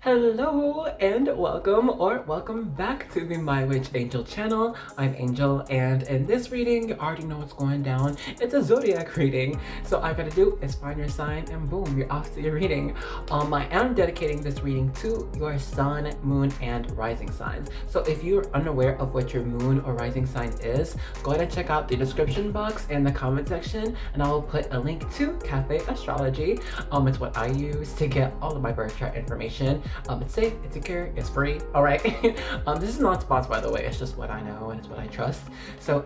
Hello and welcome back to the MyWitchAngel channel. I'm Angel, and in this reading, you already know what's going down. It's a Zodiac reading, so all I gotta do is find your sign and boom, you're off to your reading. I am dedicating this reading to your sun, moon, and rising signs. So if you're unaware of what your moon or rising sign is, go ahead and check out the description box and the comment section, and I will put a link to Cafe Astrology. It's what I use to get all of my birth chart information. It's safe, it's secure, it's free. All right. This is not sponsored, by the way. It's just what I know and it's what I trust. So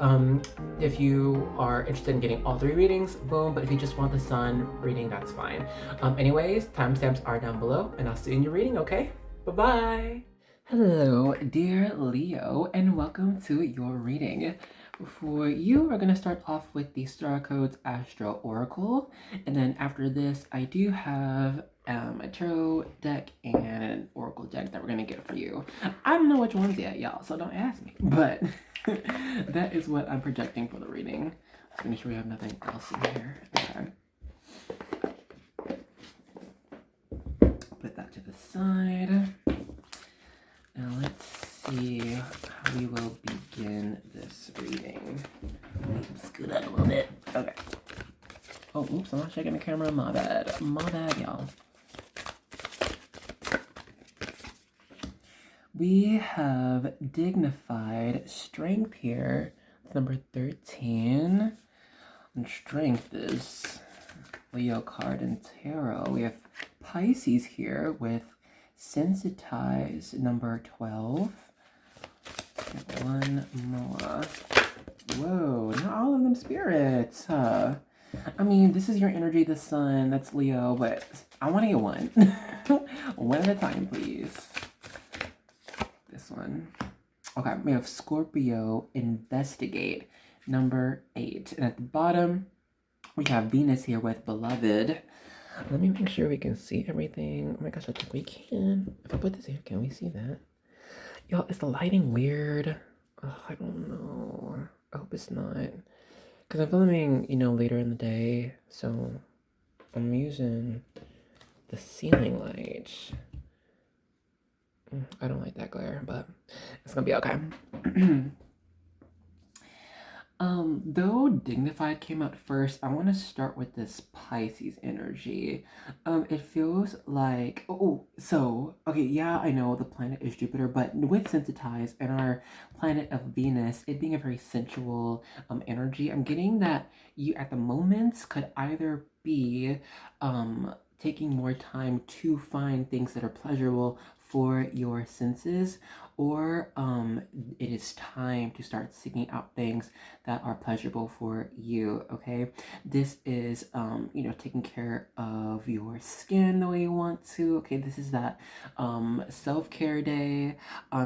if you are interested in getting all 3 readings, boom. But if you just want the sun reading, that's fine. Anyways, timestamps are down below, and I'll see you in your reading. Okay. Bye-bye. Hello, dear Leo, and welcome to your reading. For you, we're going to start off with the Star Codes Astro Oracle, and then after this, I do have a tarot deck and an oracle deck that we're going to get for you. I don't know which ones yet, y'all, so don't ask me, but that is what I'm projecting for the reading. Let's make sure we have nothing else in here. Okay. Put that to the side. Now let's see how we will begin this reading. Scoot up a little bit. Okay. Oh, oops, I'm not shaking the camera. My bad, y'all. We have dignified strength here. It's number 13. And strength is Leo card and tarot. We have Pisces here with sensitize, number 12. Get one more. Whoa, not all of them spirits. I mean, this is your energy, the sun, that's Leo, but I want to get one. One at a time, please. This one. Okay, we have Scorpio, investigate, number 8. And at the bottom, we have Venus here with beloved. Let me make sure we can see everything. Oh my gosh, I think we can. If I put this here, can we see that? Y'all, is the lighting weird? Oh, I don't know. I hope it's not. Because I'm filming, later in the day. So I'm using the ceiling light. I don't like that glare, but it's gonna be okay. Though dignified came out first, I want to start with this Pisces energy. It feels like, okay, yeah, I know the planet is Jupiter, but with sensitize and our planet of Venus, it being a very sensual energy, I'm getting that you at the moment could either be taking more time to find things that are pleasurable for your senses, or it is time to start seeking out things that are pleasurable for you. Okay, this is taking care of your skin the way you want to. Okay, this is that self-care day,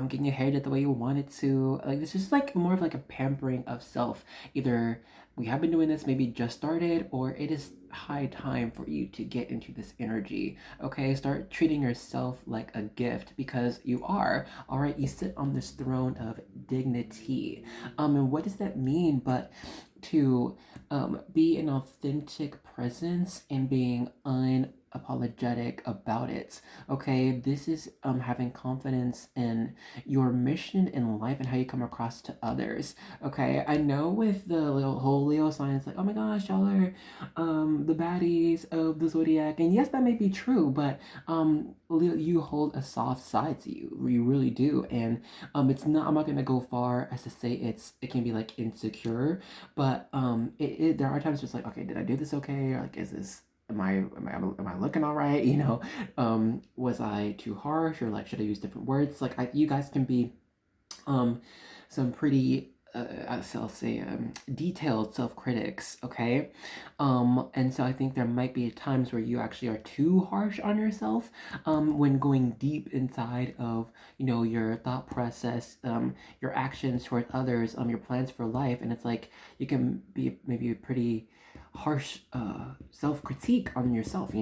getting your hair did the way you want it to. Like, this is like more of like a pampering of self. Either we have been doing this, maybe just started, or it is high time for you to get into this energy. Okay, start treating yourself like a gift, because you are. All right, you sit on this throne of dignity. And what does that mean but to be an authentic presence and being unapologetic about it. Okay, this is having confidence in your mission in life and how you come across to others. Okay, I know with the whole Leo sign, it's like, oh my gosh, y'all are the baddies of the Zodiac, and yes, that may be true, but Leo, you hold a soft side to you. You really do. And it's not, I'm not gonna go far as to say it can be like insecure, but there are times it's like, okay, did I do this okay? Or like, is this, am I looking all right? Was I too harsh, or like, should I use different words? Like, you guys can be some pretty I'll say detailed self-critics, okay? And so I think there might be times where you actually are too harsh on yourself when going deep inside of, your thought process, your actions toward others, your plans for life, and it's like you can be maybe a pretty harsh self-critique on yourself,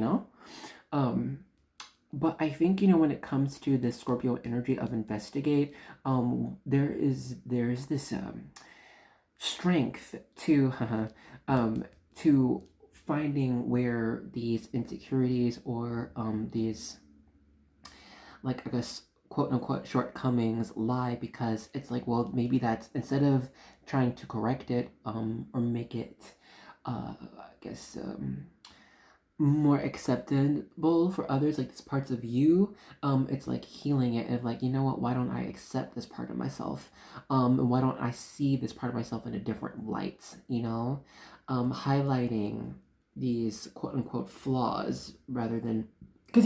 But I think, when it comes to the Scorpio energy of investigate, there's this strength to to finding where these insecurities or these, like, I guess, quote unquote shortcomings lie, because it's like, well, maybe that's, instead of trying to correct it or make it I guess more acceptable for others, like these parts of you, it's like healing it, and like, you know what, why don't I accept this part of myself, and why don't I see this part of myself in a different light, highlighting these quote unquote flaws, rather than, because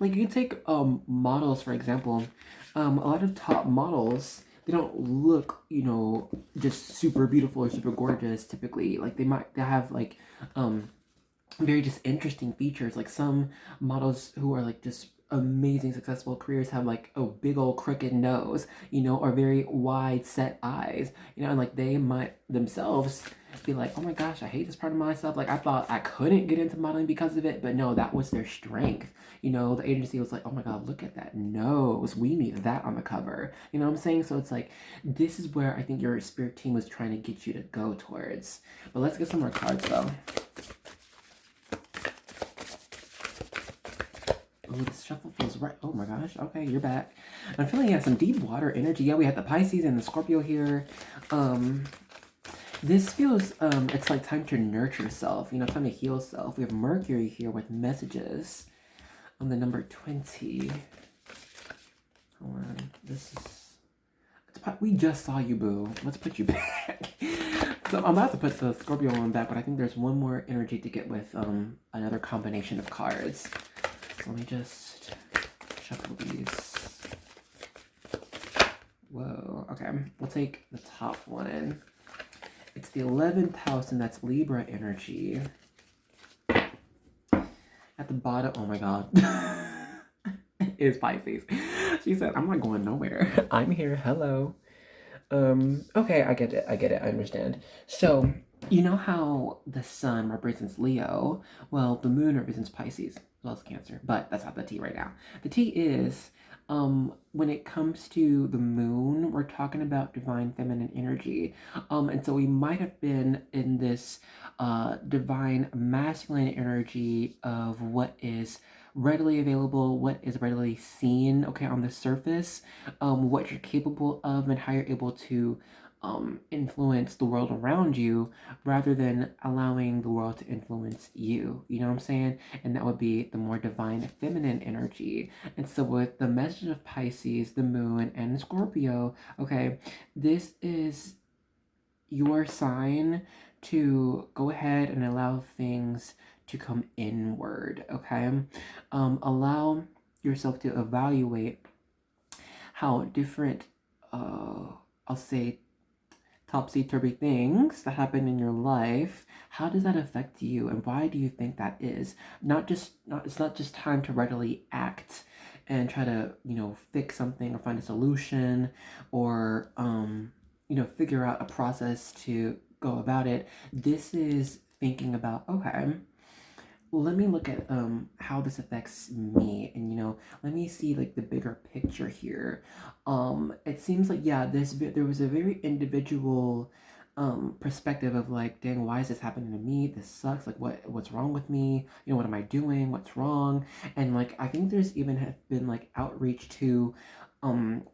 like, you can take models for example. A lot of top models, they don't look, just super beautiful or super gorgeous typically. Like, they have like very just interesting features. Like, some models who are like just amazing successful careers have like a big old crooked nose, or very wide set eyes, and like they might themselves be like, oh my gosh, I hate this part of myself. Like, I thought I couldn't get into modeling because of it, but no, that was their strength. The agency was like, oh my god, look at that nose, we need that on the cover. You know what I'm saying? So it's like, this is where I think your spirit team was trying to get you to go towards. But let's get some more cards though. Oh, this shuffle feels right. Oh my gosh. Okay, you're back. I'm feeling some deep water energy. Yeah, we had the Pisces and the Scorpio here. This feels, it's like time to nurture self, time to heal self. We have Mercury here with messages on the number 20. Hold on. We just saw you, boo. Let's put you back. So I'm about to put the Scorpio one back, but I think there's one more energy to get with another combination of cards. So let me just shuffle these. Whoa. Okay, we'll take the top one. It's the 11th house, and that's Libra energy. At the bottom, oh my god. It is Pisces. She said, I'm not going nowhere. I'm here. Hello. Okay, I get it. I understand. So, you know how the sun represents Leo? Well, the moon represents Pisces, as well as Cancer. But that's not the tea right now. The tea is, when it comes to the moon, we're talking about divine feminine energy. And so we might have been in this divine masculine energy of what is readily available, what is readily seen, okay, on the surface, what you're capable of, and how you're able to influence the world around you, rather than allowing the world to influence you. You know what I'm saying? And that would be the more divine feminine energy. And so with the message of Pisces, the moon, and Scorpio, okay, this is your sign to go ahead and allow things to come inward, okay? Allow yourself to evaluate how different, I'll say, topsy-turvy things that happen in your life, how does that affect you, and why do you think that is? It's not just time to readily act and try to, fix something or find a solution, or figure out a process to go about it. This is thinking about, okay, let me look at how this affects me, and let me see like the bigger picture here. It seems like, yeah, there was a very individual perspective of like, dang, why is this happening to me? This sucks. Like, what's wrong with me? What am I doing? What's wrong? And like, I think there's even have been like outreach to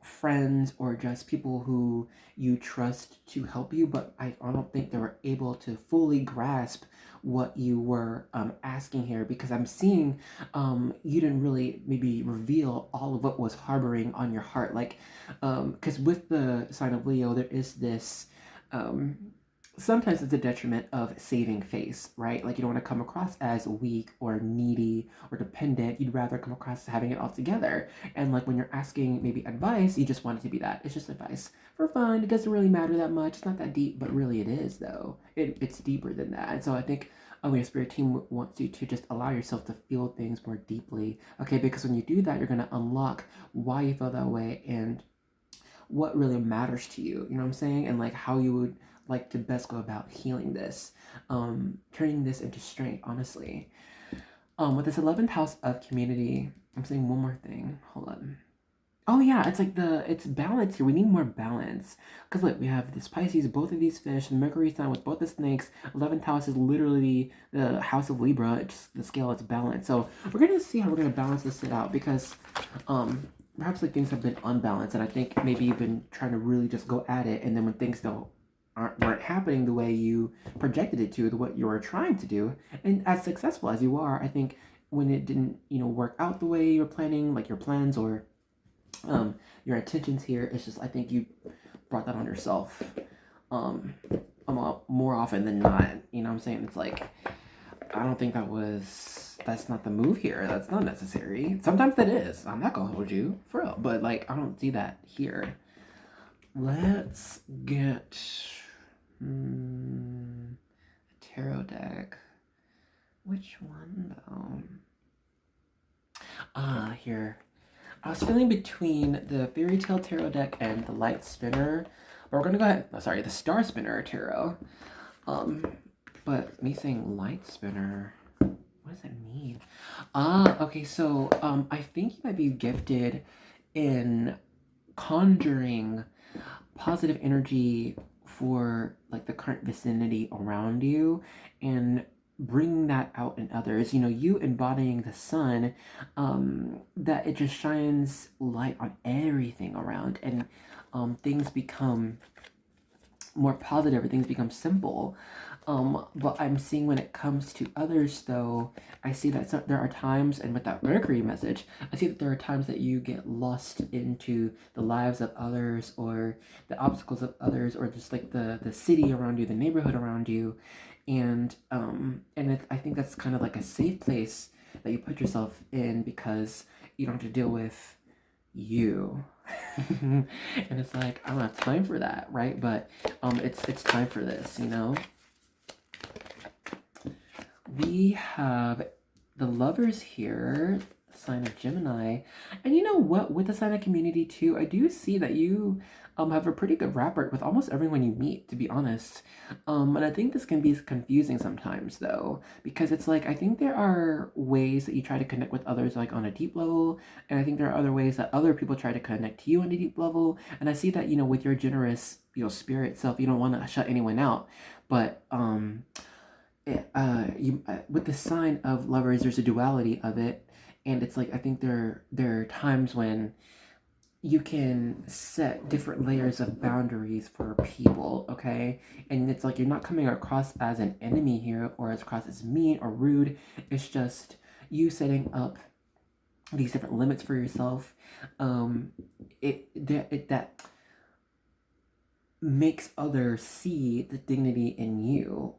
friends or just people who you trust to help you, but I don't think they were able to fully grasp what you were asking here, because I'm seeing you didn't really maybe reveal all of what was harboring on your heart, like because with the sign of Leo, there is this sometimes it's a detriment of saving face, right? Like, you don't want to come across as weak or needy or dependent. You'd rather come across as having it all together. And like, when you're asking maybe advice, you just want it to be that. It's just advice for fun. It doesn't really matter that much. It's not that deep, but really it is though. It's deeper than that. And so I think your spirit team wants you to just allow yourself to feel things more deeply. Okay, because when you do that, you're going to unlock why you feel that way and what really matters to you. You know what I'm saying? And like, how you would like to best go about healing this, turning this into strength, honestly. With this 11th house of community, I'm saying one more thing. Hold on. Oh yeah, it's like it's balance here. We need more balance. Because look, we have this Pisces, both of these fish, the Mercury sign with both the snakes. 11th house is literally the house of Libra. It's just the scale, it's balanced. So we're gonna see how we're gonna balance this shit out because perhaps like things have been unbalanced, and I think maybe you've been trying to really just go at it, and then when things weren't happening the way you projected it to, the what you were trying to do, and as successful as you are, I think when it didn't, work out the way you were planning, like your plans or your intentions here, it's just I think you brought that on yourself um more often than not. You know what I'm saying? It's like I don't think that's not the move here. That's not necessary. Sometimes that is. I'm not gonna hold you for real, but like I don't see that here. Let's get a tarot deck. Which one though? Here. I was feeling between the Fairy Tale Tarot deck and the Light Spinner, but we're gonna go ahead. Sorry, the Star Spinner Tarot. But me saying Light Spinner, what does that mean? Okay. So I think you might be gifted in conjuring positive energy for like the current vicinity around you and bringing that out in others. You embodying the sun, that it just shines light on everything around, and things become more positive, or things become simple. But I'm seeing when it comes to others, though, I see that there are times, and with that Mercury message, I see that there are times that you get lost into the lives of others, or the obstacles of others, or just like the city around you, the neighborhood around you, and I think that's kind of like a safe place that you put yourself in because you don't have to deal with you. And it's like I don't have time for that, right? But it's time for this. We have the Lovers here, sign of Gemini. And you know what? With the sign of community too, I do see that you have a pretty good rapport with almost everyone you meet, to be honest. And I think this can be confusing sometimes though, because it's like I think there are ways that you try to connect with others like on a deep level, and I think there are other ways that other people try to connect to you on a deep level. And I see that, with your generous, spirit self, you don't want to shut anyone out. But with the sign of Lovers, there's a duality of it, and it's like I think there are times when you can set different layers of boundaries for people, okay? And it's like you're not coming across as an enemy here or as across as mean or rude. It's just you setting up these different limits for yourself. That makes others see the dignity in you.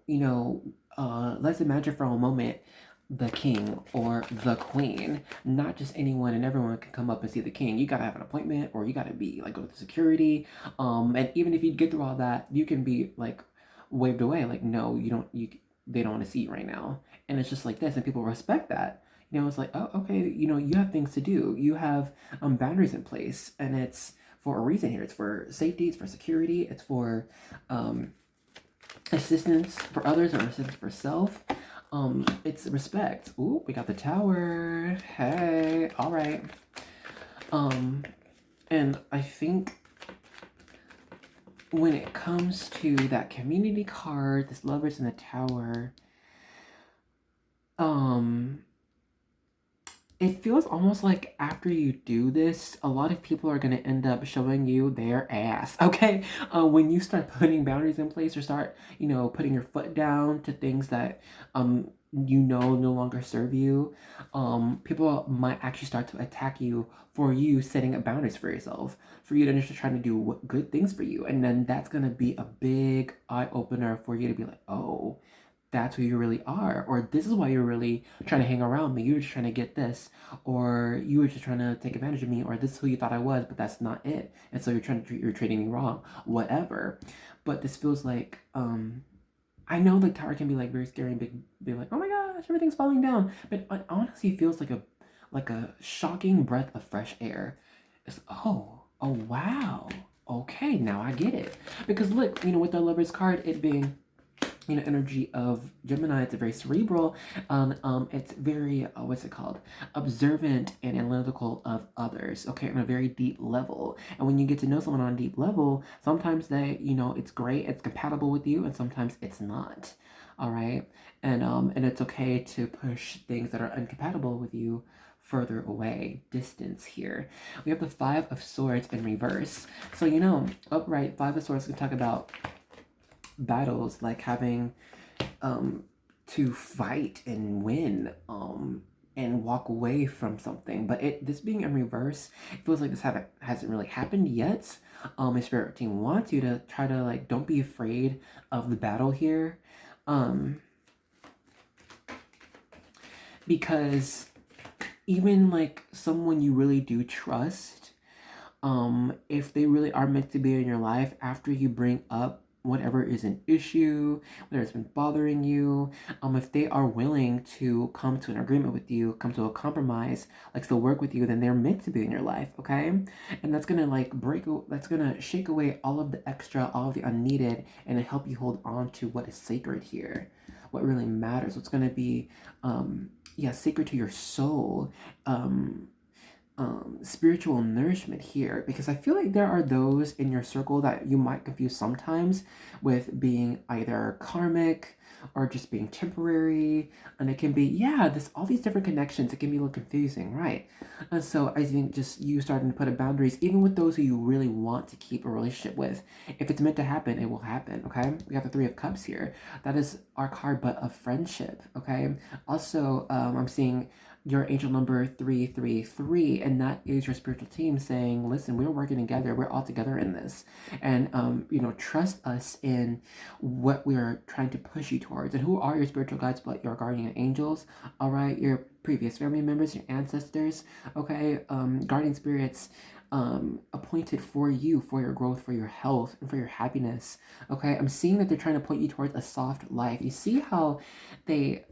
Let's imagine for a moment the king or the queen. Not just anyone and everyone can come up and see the king. You gotta have an appointment, or you gotta be like go to security. And even if you get through all that, you can be like waved away. Like, no, you don't. They don't want to see you right now. And it's just like this, and people respect that. It's like, oh, okay. You have things to do. You have boundaries in place, and it's for a reason here. It's for safety. It's for security. It's for assistance for others, or assistance for self. It's respect. Ooh, we got the Tower. Hey, all right. And I think when it comes to that community card, this Lovers in the Tower, it feels almost like after you do this, a lot of people are going to end up showing you their ass, okay? When you start putting boundaries in place, or start, putting your foot down to things that, no longer serve you, people might actually start to attack you for you setting up boundaries for yourself, for you to just try to do good things for you. And then that's going to be a big eye-opener for you to be like, oh, that's who you really are, or this is why you're really trying to hang around me. You were just trying to get this, or you were just trying to take advantage of me, or this is who you thought I was, but that's not it. And so you're treating me wrong, whatever. But this feels like I know the Tower can be like very scary and be like, oh my gosh, everything's falling down. But it honestly feels like a shocking breath of fresh air. It's oh wow, okay, now I get it. Because look, with the Lovers card, it being energy of Gemini. It's a very cerebral, it's very, what's it called? Observant and analytical of others, okay, on a very deep level. And when you get to know someone on a deep level, sometimes they, it's great, it's compatible with you, and sometimes it's not. All right. And it's okay to push things that are incompatible with you further away, distance here. We have the Five of Swords in reverse. So, upright Five of Swords can talk about battles, like having to fight and win and walk away from something. But this being in reverse, it feels like this hasn't really happened yet. My spirit team wants you to try to, like, don't be afraid of the battle here. Because even, like, someone you really do trust, if they really are meant to be in your life, after you bring up whatever is an issue, whatever has been bothering you, if they are willing to come to an agreement with you, come to a compromise, like still work with you, then they're meant to be in your life, okay? And that's gonna, like, that's gonna shake away all of the extra, all of the unneeded, and help you hold on to what is sacred here, what really matters, what's gonna be sacred to your soul, spiritual nourishment here, because I feel like there are those in your circle that you might confuse sometimes with being either karmic or just being temporary, and it can be all these different connections. It can be a little confusing, right? And so I think just you starting to put up boundaries, even with those who you really want to keep a relationship with. If it's meant to happen, it will happen. Okay, we got the Three of Cups here. That is our card, but of friendship. Okay. Also, I'm seeing your angel number 333, and that is your spiritual team saying, listen, we're working together, we're all together in this, and trust us in what we are trying to push you towards. And who are your spiritual guides but your guardian angels? All right, your previous family members, your ancestors, okay, guardian spirits appointed for you, for your growth, for your health, and for your happiness. Okay, I'm seeing that they're trying to point you towards a soft life. You see how they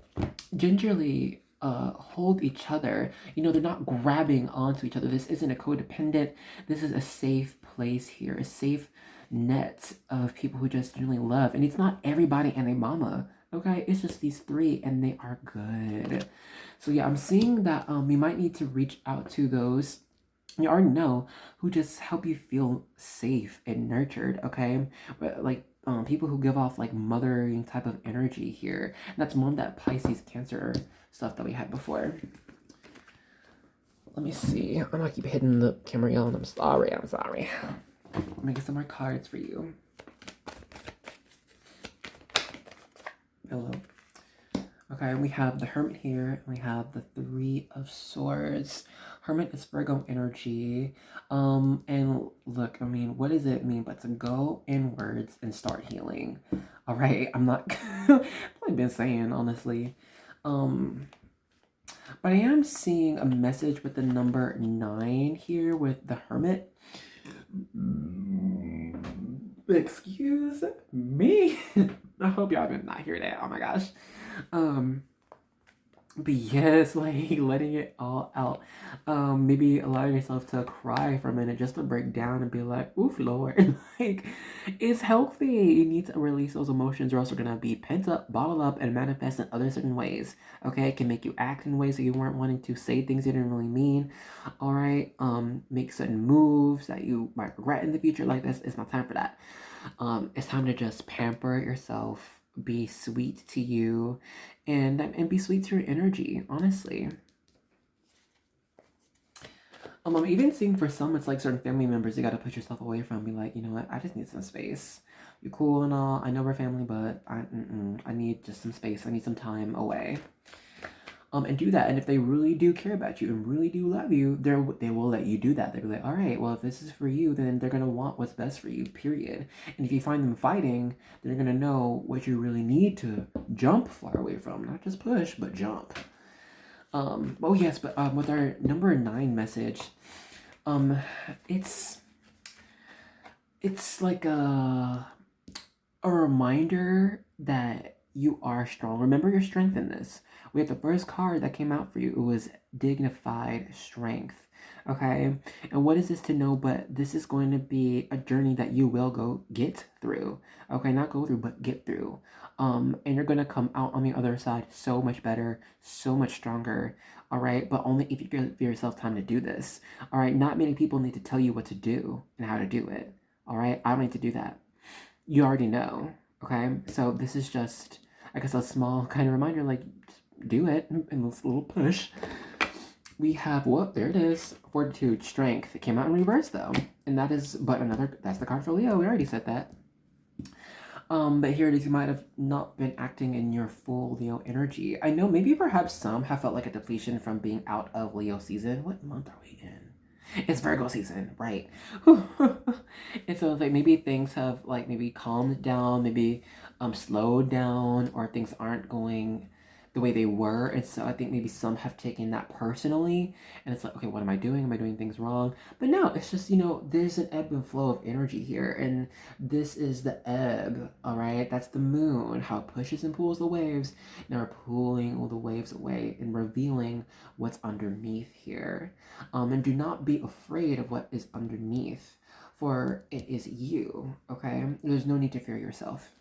gingerly hold each other. They're not grabbing onto each other. This isn't a codependent, this is a safe place here, a safe net of people who just genuinely love. And it's not everybody and a mama, okay? It's just these three, and they are good. So yeah, I'm seeing that you might need to reach out to those you already know who just help you feel safe and nurtured, okay? Like people who give off like mothering type of energy here. And that's more of that Pisces Cancer stuff that we had before. Let me see. I'm gonna keep hitting the camera, y'all, and I'm sorry. I'm gonna get some more cards for you. Hello. Okay, we have the Hermit here, and we have the Three of Swords. Hermit is Virgo energy. And look, I mean, what does it mean but to go inwards and start healing? All right, I'm not I've been saying, honestly. But I am seeing a message with the number 9 here with the Hermit. Excuse me. I hope y'all did not hear that. Oh my gosh. But yes, like letting it all out. Maybe allowing yourself to cry for a minute, just to break down and be like, oof, Lord. Like, it's healthy. You need to release those emotions, or else they're gonna be pent up, bottled up, and manifest in other certain ways. Okay, it can make you act in ways that you weren't wanting to, say things you didn't really mean. All right, make certain moves that you might regret in the future. Like this, it's not time for that. It's time to just pamper yourself, be sweet to you, and be sweet to your energy, honestly. I'm even seeing for some, it's like certain family members you gotta put yourself away from. Be like, you know what, I just need some space. You're cool and all, I know we're family, but I need just some space. I need some time away. And do that. And if they really do care about you and really do love you, they will let you do that. They'll be like, all right, well, if this is for you, then they're going to want what's best for you, period. And if you find them fighting, they're going to know what you really need to jump far away from. Not just push, but jump. Oh, yes, but with our number 9 message, it's like a reminder that you are strong. Remember your strength in this. We have the first card that came out for you. It was dignified strength. Okay, and what is this to know? But this is going to be a journey that you will get through. Okay, not go through, but get through. And you're gonna come out on the other side so much better, so much stronger. All right, but only if you give yourself time to do this. All right, not many people need to tell you what to do and how to do it. All right, I don't need to do that. You already know. Okay, so this is just, I guess, a small kind of reminder, like, do it, and this little push. We have, whoop, there it is, Fortitude, Strength. It came out in reverse, though, and that is, but another, that's the card for Leo, we already said that. But here it is, you might have not been acting in your full Leo energy. I know maybe perhaps some have felt like a depletion from being out of Leo season. What month are we in? It's Virgo season, right? And so it's like maybe things have like maybe calmed down, maybe slowed down, or things aren't going the way they were. And so I think maybe some have taken that personally, and it's like, okay, what am I doing? Am I doing things wrong? But no, it's just, there's an ebb and flow of energy here, and this is the ebb. All right, that's the moon, how it pushes and pulls the waves. Now we're pulling all the waves away and revealing what's underneath here. And do not be afraid of what is underneath, for it is you. Okay, there's no need to fear yourself.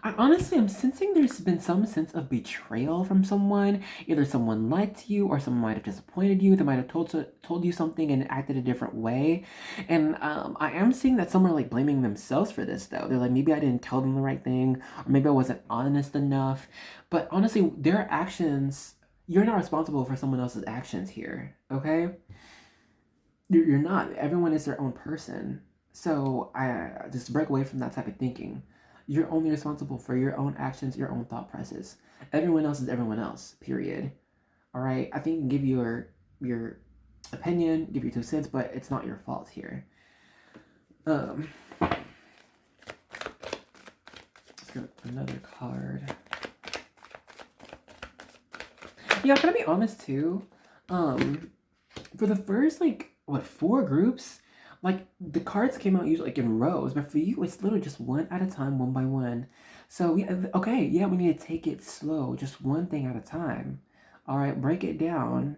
I honestly am sensing there's been some sense of betrayal from someone. Either someone lied to you, or someone might have disappointed you. They might have told you something and acted a different way. And I am seeing that some are like blaming themselves for this, though. They're like, maybe I didn't tell them the right thing, or maybe I wasn't honest enough. But honestly, their actions, you're not responsible for someone else's actions here, okay? You're not. Everyone is their own person. So I just break away from that type of thinking. You're only responsible for your own actions, your own thought process. Everyone else is everyone else, period. All right? I think you can give your opinion, give your 2 cents, but it's not your fault here. Let's get another card. Yeah, I'm gonna be honest too. For the first, 4 groups, the cards came out usually in rows, but for you it's literally just one at a time, one by one. So we need to take it slow, just one thing at a time. All right, break it down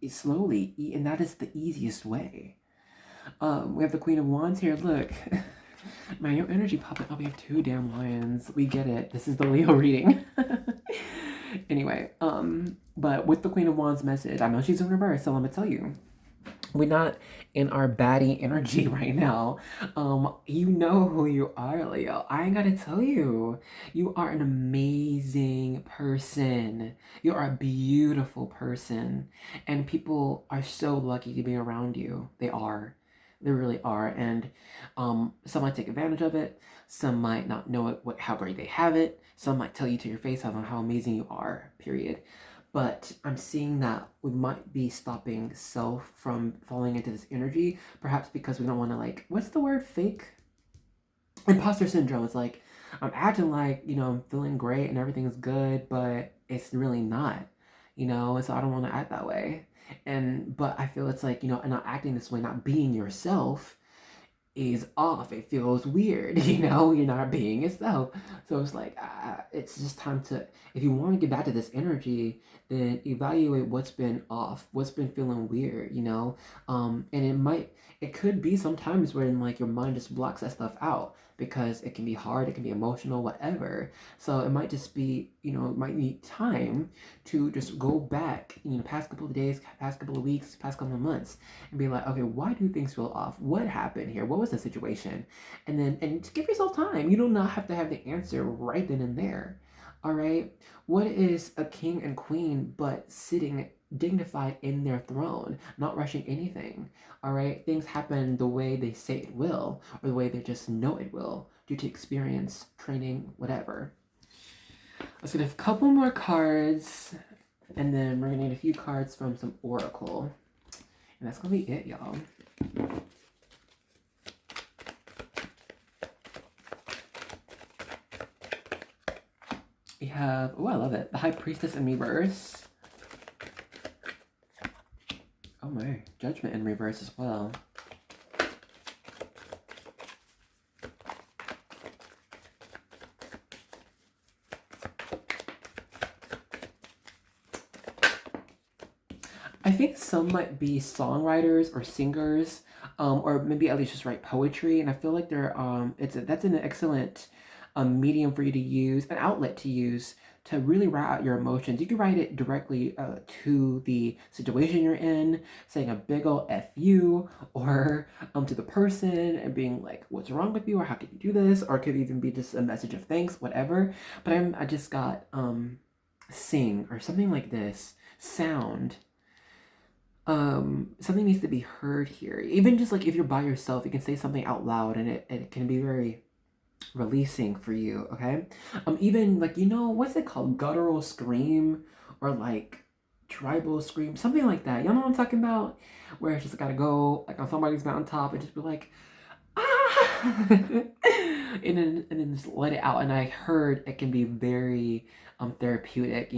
slowly, and that is the easiest way. We have the Queen of Wands here. Look, man, your energy popping up. We have 2 damn lions. We get it. This is the Leo reading. Anyway, but with the Queen of Wands message, I know she's in reverse, so let me tell you, we're not in our baddie energy right now. You know who you are, Leo. I ain't gotta tell you. You are an amazing person. You are a beautiful person. And people are so lucky to be around you. They are. They really are. And some might take advantage of it. Some might not know how great they have it. Some might tell you to your face how amazing you are, period. But I'm seeing that we might be stopping self from falling into this energy, perhaps because we don't want to, what's the word, fake? Imposter syndrome. It's like, I'm acting like, I'm feeling great and everything's good, but it's really not, and so I don't want to act that way. But I feel it's like, not acting this way, not being yourself is off. It feels weird, you're not being yourself. So it's like, it's just time to, if you want to get back to this energy, then evaluate what's been off, what's been feeling weird, and it could be sometimes when your mind just blocks that stuff out, because it can be hard, it can be emotional, whatever. So it might just be, it might need time to just go back, past couple of days, past couple of weeks, past couple of months, and be like, okay, why do things feel off? What happened here? What was the situation? And give yourself time. You do not have to have the answer right then and there. All right. What is a king and queen but sitting dignified in their throne, not rushing anything? All right. Things happen the way they say it will, or the way they just know it will, due to experience, training, whatever. Let's get a couple more cards, and then we're gonna need a few cards from some oracle, and that's gonna be it, y'all. We have, oh, I love it, the High Priestess in reverse. Oh my, Judgment in reverse as well. I think some might be songwriters or singers, or maybe at least just write poetry. And I feel like that's an excellent medium for you to use, an outlet to use to really write out your emotions. You can write it directly to the situation you're in, saying a big ol' F you, or to the person and being like, what's wrong with you, or how can you do this, or it could even be just a message of thanks, whatever. But I just got sing or something like this, sound. Something needs to be heard here. Even just like if you're by yourself, you can say something out loud and it can be very releasing for you, okay? Even like, what's it called? Guttural scream or like tribal scream, something like that. Y'all know what I'm talking about? Where it's just gotta go like on somebody's mountaintop and just be like, ah! and then just let it out. And I heard it can be very therapeutic,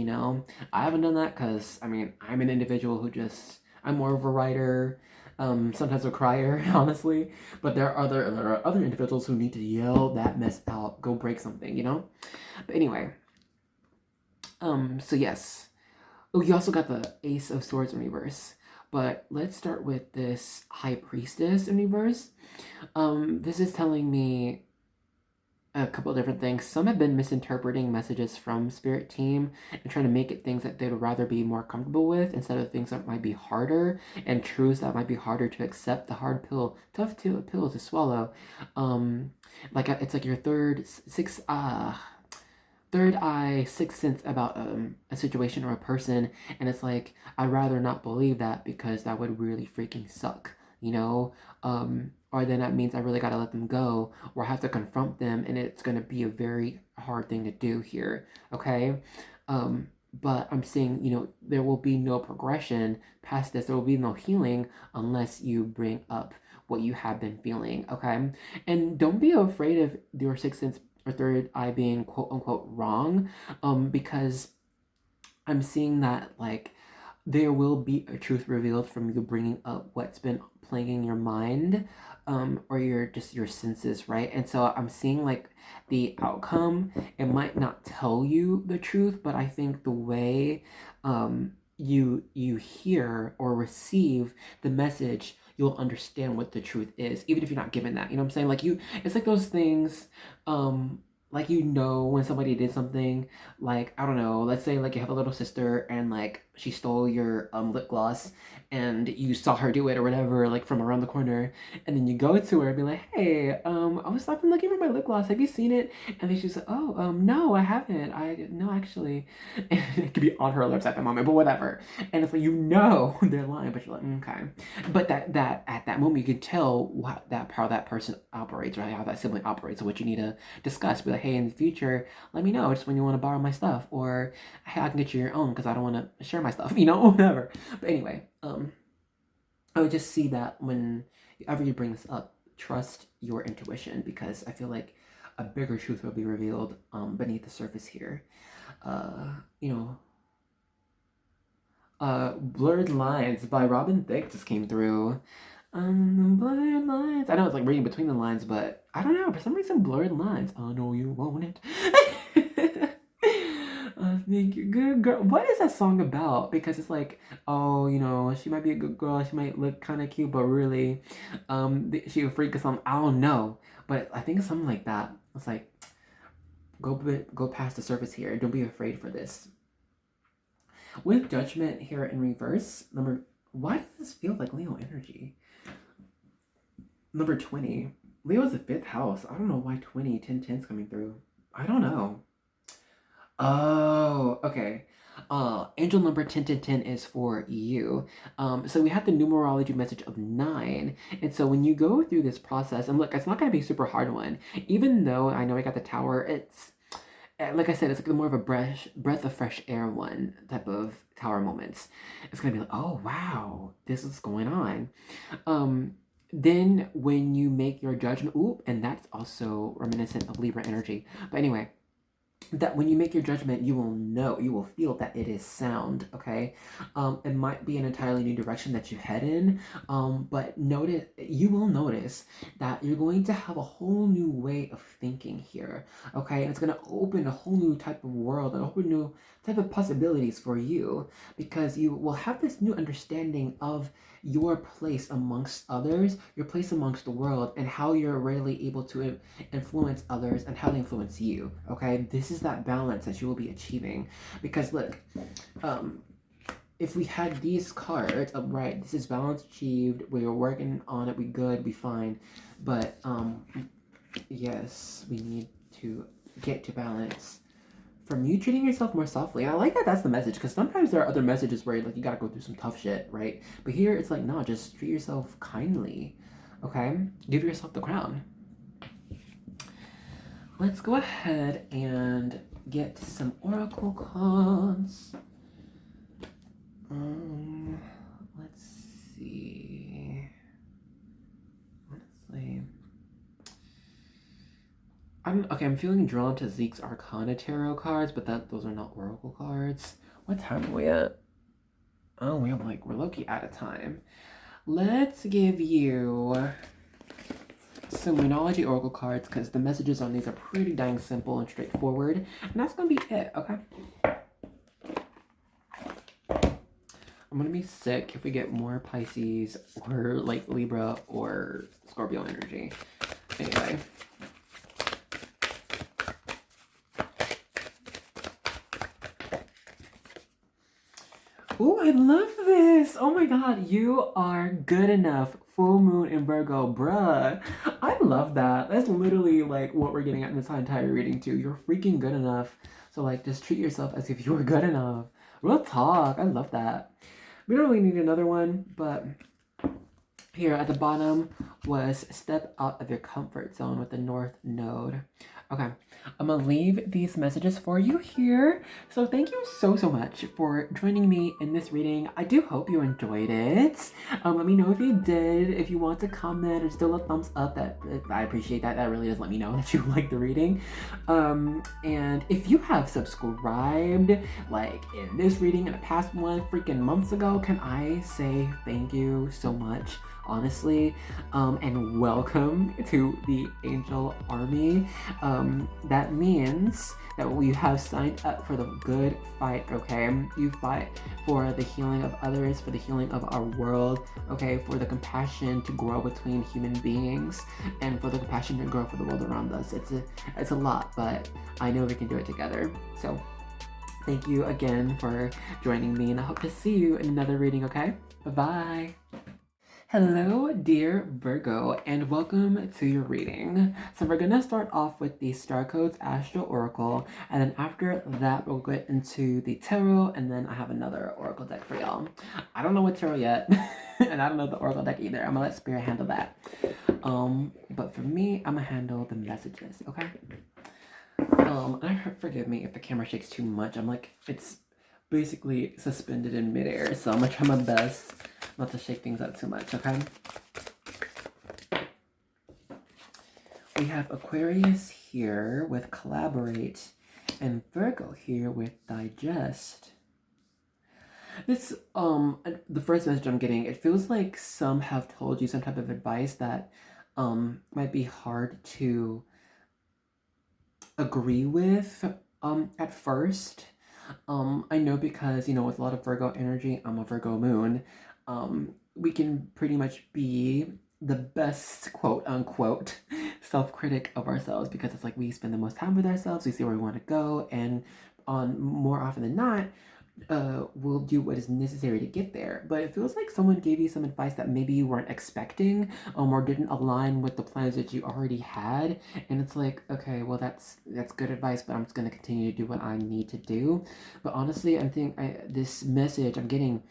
I haven't done that because I'm an individual who just, I'm more of a writer, sometimes a crier, honestly. But there are other individuals who need to yell that mess out, go break something, But anyway, so yes. Oh, you also got the Ace of Swords in reverse. But let's start with this High Priestess in reverse. This is telling me a couple of different things. Some have been misinterpreting messages from Spirit Team and trying to make it things that they'd rather be more comfortable with instead of things that might be harder and truths that might be harder to accept. The hard pill, tough pill to swallow. It's like your third eye, sixth sense about a situation or a person, and it's like I'd rather not believe that because that would really freaking suck, or then that means I really gotta let them go, or I have to confront them, and it's gonna be a very hard thing to do here, okay? But I'm saying, there will be no progression past this. There will be no healing unless you bring up what you have been feeling, okay? And don't be afraid of your sixth sense or third eye being quote unquote wrong, because I'm seeing that like there will be a truth revealed from you bringing up what's been playing in your mind, or your senses, right? And so I'm seeing like the outcome. It might not tell you the truth, but I think the way you hear or receive the message, you'll understand what the truth is, even if you're not given that. You know what I'm saying? Like it's like those things, like when somebody did something, like I don't know, let's say like you have a little sister and like she stole your lip gloss and you saw her do it or whatever, like from around the corner, and then you go to her and be like, hey, I was stopping looking for my lip gloss, have you seen it? And then she's like, oh, no, I haven't, no, actually. And it could be on her lips at the moment, but whatever. And it's like, they're lying, but you're like, okay. But that at that moment you can tell how that person operates, right? How that sibling operates, so what you need to discuss. Be like, hey, in the future, let me know just when you want to borrow my stuff, or hey, I can get you your own because I don't want to share my stuff, whatever. But anyway, I would just see that whenever you bring this up, trust your intuition, because I feel like a bigger truth will be revealed beneath the surface here. Blurred Lines by Robin Thicke just came through. Blurred Lines. I know it's like reading between the lines, but I don't know. For some reason, Blurred Lines. I know you want it. I think you're good girl. What is that song about? Because it's like, oh, she might be a good girl. She might look kind of cute, but really, she a freak or something. I don't know. But I think it's something like that. It's like, go past the surface here. Don't be afraid for this. With Judgment here in reverse, why does this feel like Leo energy? Number 20. Leo is the 5th house. I don't know why 20, 10, 10's coming through. I don't know. Oh, okay. Angel number 10, 10, 10 is for you. So we have the numerology message of 9. And so when you go through this process, and look, it's not going to be a super hard one. Even though I know I got the Tower, it's, like I said, it's like more of a breath of fresh air one type of Tower moments. It's going to be like, oh, wow, this is going on. Then when you make your judgment, and that's also reminiscent of Libra energy. But anyway, that when you make your judgment, you will feel that it is sound, okay? It might be an entirely new direction that you head in, but you will notice that you're going to have a whole new way of thinking here, okay? And it's going to open a whole new type of world, and a whole new type of possibilities for you, because you will have this new understanding of your place amongst others, your place amongst the world, and how you're really able to influence others and how they influence you, okay? This is that balance that you will be achieving. Because look, if we had these cards, right, this is balance achieved, we are working on it, we good, we fine, but yes, we need to get to balance from you treating yourself more softly. And I like that that's the message, because sometimes there are other messages where like you gotta go through some tough shit, right? But here it's like, no, just treat yourself kindly, okay? Give yourself the crown. Let's go ahead and get some oracle cards. Let's see. Honestly, I'm feeling drawn to Zeke's Arcana Tarot cards, but those are not oracle cards. What time are we at? Oh, we're low-key out of time. Let's give you some Moonology oracle cards, because the messages on these are pretty dang simple and straightforward, and that's gonna be it, okay? I'm gonna be sick if we get more Pisces or like Libra or Scorpio energy. Anyway. Oh, I love this. Oh my god, you are good enough. Full moon in Virgo, bruh. I love that. That's literally like what we're getting at in this entire reading too. You're freaking good enough. So like just treat yourself as if you were good enough. Real talk. I love that. We don't really need another one, but here at the bottom was step out of your comfort zone with the North Node. Okay, I'm gonna leave these messages for you here. So thank you so much for joining me in this reading. I do hope you enjoyed it. Let me know if you did. If you want to comment or still a thumbs up, I appreciate that. That really does let me know that you like the reading. And if you have subscribed, like in this reading and a past one freaking months ago, can I say thank you so much? Honestly, and welcome to the Angel Army. That means that we have signed up for the good fight, okay? You fight for the healing of others, for the healing of our world, okay? For the compassion to grow between human beings, and for the compassion to grow for the world around us. It's a lot, but I know we can do it together. So thank you again for joining me, and I hope to see you in another reading, okay? Bye-bye. Hello, dear Virgo, and welcome to your reading. So we're gonna start off with the Star Codes Astral Oracle, and then after that we'll get into the Tarot, and then I have another Oracle deck for y'all. I don't know what Tarot yet, and I don't know the Oracle deck either. I'm gonna let Spirit handle that. But for me, I'm gonna handle the messages, okay? Forgive me if the camera shakes too much. It's basically suspended in midair, so I'm gonna try my best not to shake things up too much, okay? We have Aquarius here with Collaborate, and Virgo here with Digest. This, the first message I'm getting, it feels like some have told you some type of advice that, might be hard to agree with, at first. I know because, with a lot of Virgo energy, I'm a Virgo moon, we can pretty much be the best quote unquote self-critic of ourselves, because it's like we spend the most time with ourselves, we see where we want to go, and on more often than not, we'll do what is necessary to get there. But it feels like someone gave you some advice that maybe you weren't expecting, or didn't align with the plans that you already had, and it's like, okay, well that's good advice, but I'm just gonna continue to do what I need to do. But honestly, this message I'm getting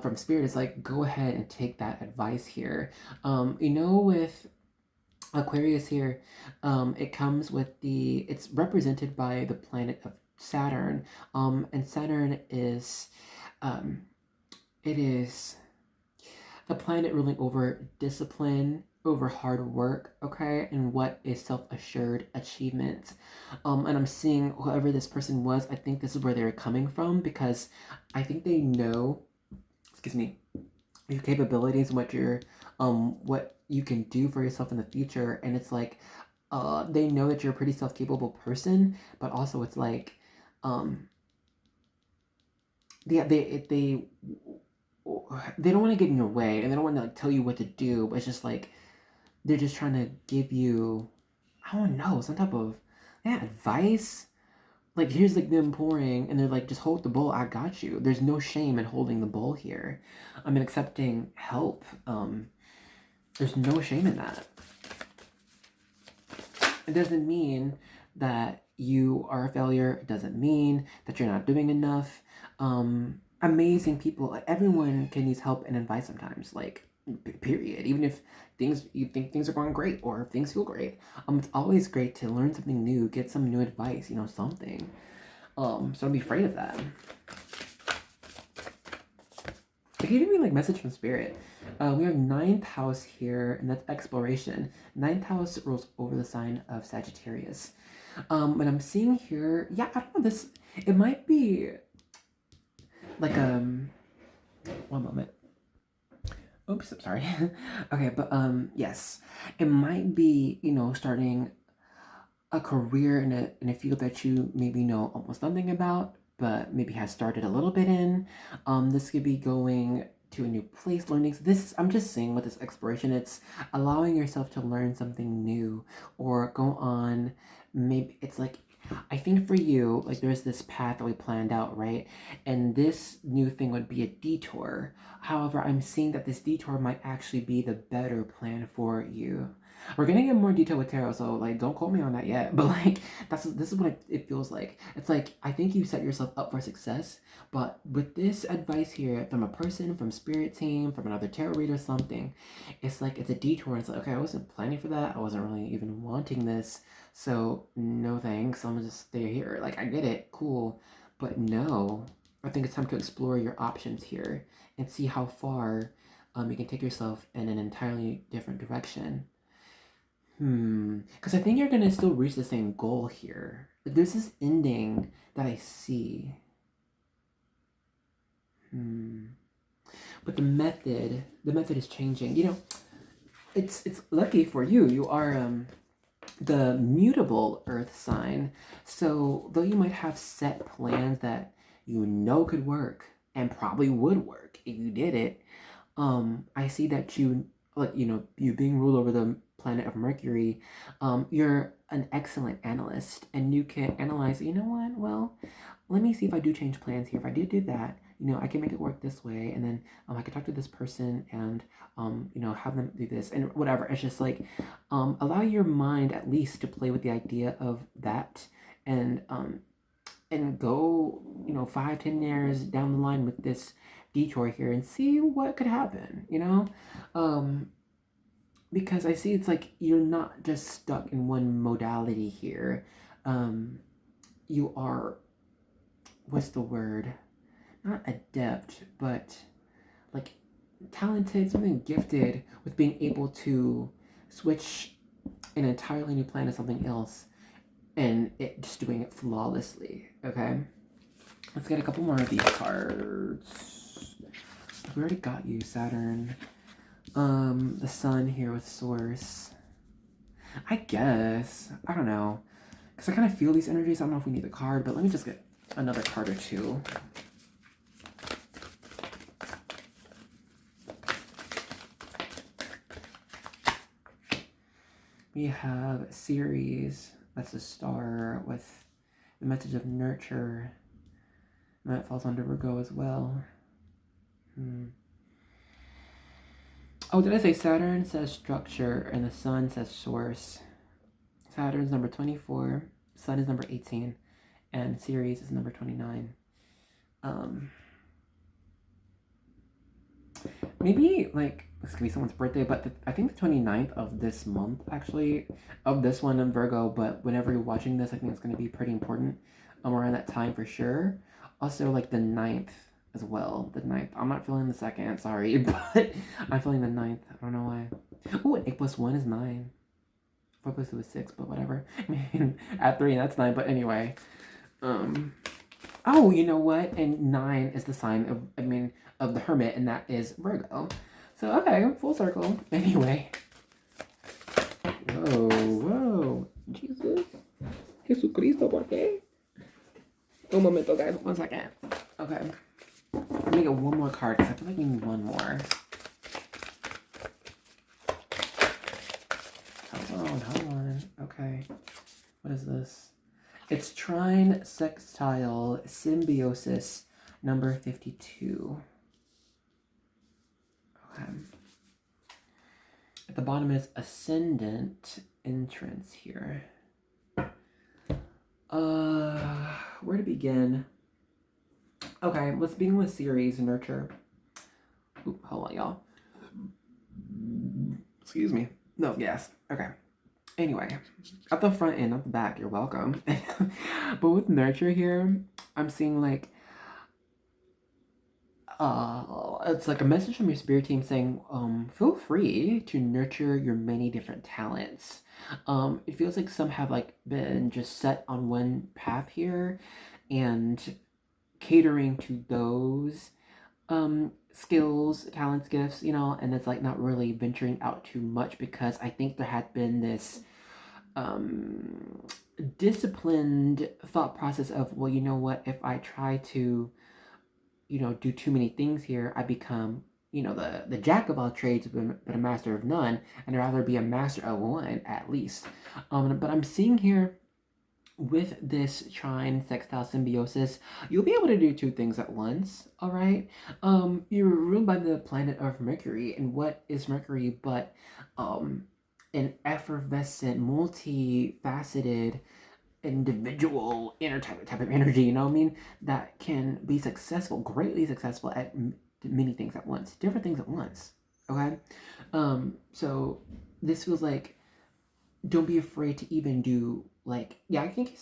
from Spirit is like, go ahead and take that advice here. With Aquarius here, it comes with it's represented by the planet of Saturn, and Saturn is, it is the planet ruling over discipline, over hard work, okay, and what is self-assured achievement. And I'm seeing whoever this person was, I think this is where they're coming from, because I think they know, excuse me, your capabilities, what you can do for yourself in the future. And it's like they know that you're a pretty self-capable person, but also it's like yeah, they don't want to get in your way, and they don't want to like tell you what to do, but it's just like they're just trying to give you, I don't know, some type of, yeah, advice. Like, here's like them pouring, and they're like, just hold the bowl, I got you. There's no shame in holding the bowl here. I mean, accepting help. There's no shame in that. It doesn't mean that you are a failure. It doesn't mean that you're not doing enough. Amazing people, like, everyone can use help and advice sometimes, like, period. Even if you think things are going great, or if things feel great, it's always great to learn something new, get some new advice, something. So don't be afraid of that. It gave me like message from spirit. We have ninth house here, and that's exploration. Ninth house rules over the sign of Sagittarius. But I'm seeing here, yeah, I don't know, this, it might be like, one moment. Oops, I'm sorry. Okay, but, yes, it might be, starting a career in a field that you maybe know almost nothing about, but maybe has started a little bit in. This could be going to a new place, learning. This, I'm just saying, with this exploration, it's allowing yourself to learn something new, or go on. Maybe it's like, I think for you, like, there's this path that we planned out, right? And this new thing would be a detour. However, I'm seeing that this detour might actually be the better plan for you. We're gonna get more detail with tarot, so like, don't quote me on that yet. But like, this is what it feels like. It's like, I think you set yourself up for success, but with this advice here from a person, from spirit team, from another tarot reader, something, it's like it's a detour. It's like, okay, I wasn't planning for that. I wasn't really even wanting this. So no thanks. I'm gonna just stay here. Like, I get it, cool, but no. I think it's time to explore your options here and see how far you can take yourself in an entirely different direction. Because I think you're gonna still reach the same goal here. Like, there's this ending that I see. But the method is changing. It's lucky for you. You are the mutable earth sign. So though you might have set plans that could work and probably would work if you did it, I see that you being ruled over the planet of Mercury, you're an excellent analyst, and you can analyze, you know what, well, let me see if I do change plans here. If I do that, I can make it work this way, and then I can talk to this person and have them do this and whatever. It's just like, allow your mind at least to play with the idea of that, and go 5-10 years down the line with this detour here, and see what could happen. Because I see it's like you're not just stuck in one modality here. You are, what's the word, not adept, but like talented, something gifted with being able to switch an entirely new plan to something else, and just doing it flawlessly. Okay, let's get a couple more of these cards. We already got you, Saturn. The sun here with Source. I guess, I don't know, because I kind of feel these energies. I don't know if we need the card, but let me just get another card or two. We have Ceres, that's a star, with the message of nurture. And that falls under Virgo as well. Oh, did I say Saturn says structure and the sun says source? Saturn's number 24, sun is number 18, and Ceres is number 29. Maybe like this could be someone's birthday, but I think the 29th of this month, actually, of this one in Virgo, but whenever you're watching this, I think it's going to be pretty important around that time for sure. Also, like the 9th as well. The 9th. I'm not feeling the 2nd, sorry, but I'm feeling the 9th. I don't know why. Oh, and 8 plus 1 is 9. 4 plus 2 is 6, but whatever. I mean, at 3, that's 9, but anyway. Oh, you know what? And 9 is the sign of the Hermit, and that is Virgo. So, okay, full circle. Anyway. Whoa. Jesus. Jesucristo, ¿por qué? Un momento, guys. 1 second. Okay. Let me get one more card, because I feel like we need one more. Hold on. Okay. What is this? It's trine sextile symbiosis number 52. Okay. At the bottom is ascendant entrance here. Where to begin? Okay, let's begin with series nurture. Ooh, hold on, y'all. Excuse me. No gas. Okay. Anyway, at the front and at the back, you're welcome. But with nurture here, I'm seeing like it's like a message from your spirit team saying, feel free to nurture your many different talents. It feels like some have like been just set on one path here and catering to those skills, talents, gifts, you know, and it's like not really venturing out too much, because I think there had been this disciplined thought process of, well, you know what, if I try to, you know, do too many things here, I become, you know, the jack of all trades but a master of none, and I'd rather be a master of one at least. But I'm seeing here with this trine sextile symbiosis, you'll be able to do 2 things at once, all right? You're ruled by the planet of Mercury, and what is Mercury but an effervescent, multifaceted, individual inner type of energy, you know what I mean, that can be successful, greatly successful at many things at once, different things at once. Okay. So this feels like, don't be afraid to even do, like, yeah, I think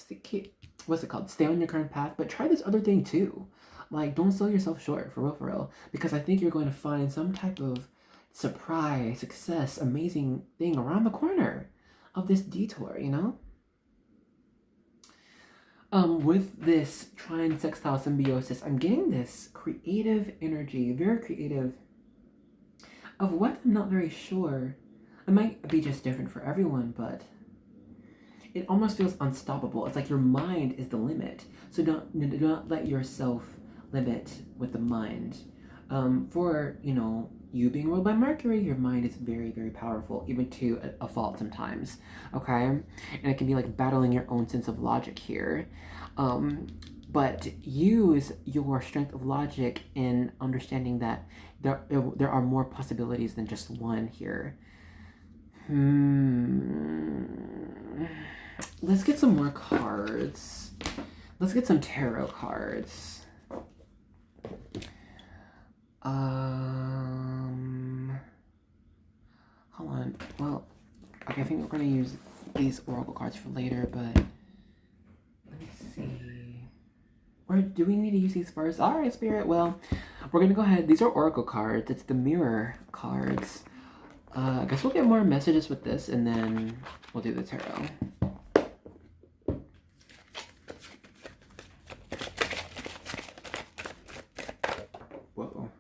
what's it called, stay on your current path, but try this other thing too. Like, don't sell yourself short, for real, because I think you're going to find some type of surprise, success, amazing thing around the corner of this detour, you know. With this trine sextile symbiosis, I'm getting this creative energy, very creative, of what I'm not very sure. It might be just different for everyone, but it almost feels unstoppable. It's like your mind is the limit. So do not let yourself limit with the mind. For, you know, you being ruled by Mercury, your mind is very, very powerful, even to a fault sometimes, okay? And it can be like battling your own sense of logic here. But use your strength of logic in understanding that there are more possibilities than just one here. Let's get some more cards. Let's get some tarot cards. Hold on. Well, okay, I think we're gonna use these oracle cards for later, but let me see. Or do we need to use these first? All right, Spirit. Well, we're gonna go ahead. These are oracle cards. It's the mirror cards. I guess we'll get more messages with this, and then we'll do the tarot. Whoa.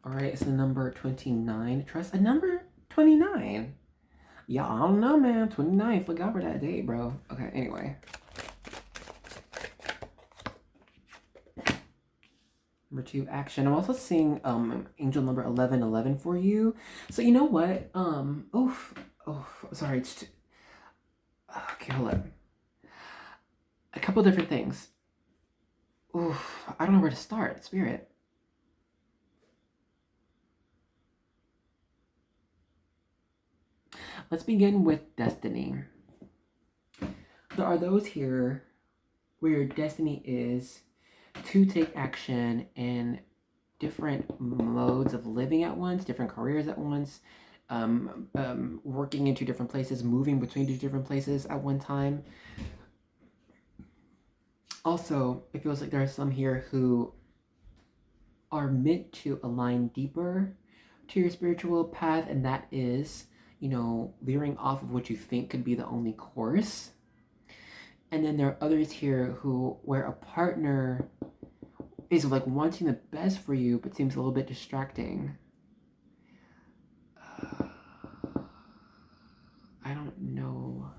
All right, it's the number 29. Trust a number 29. Yeah, I don't know, man. 29. Look out for that date, bro. Okay, anyway. Number 2, action. I'm also seeing angel number 1111 for you. So you know what? Sorry. Okay, hold up. A couple different things. I don't know where to start, Spirit. Let's begin with destiny. There are those here where your destiny is to take action in different modes of living at once, different careers at once, working into different places, moving between 2 different places at one time. Also, it feels like there are some here who are meant to align deeper to your spiritual path, and that is, you know, veering off of what you think could be the only course. And then there are others here who, where a partner is like wanting the best for you, but seems a little bit distracting. I don't know.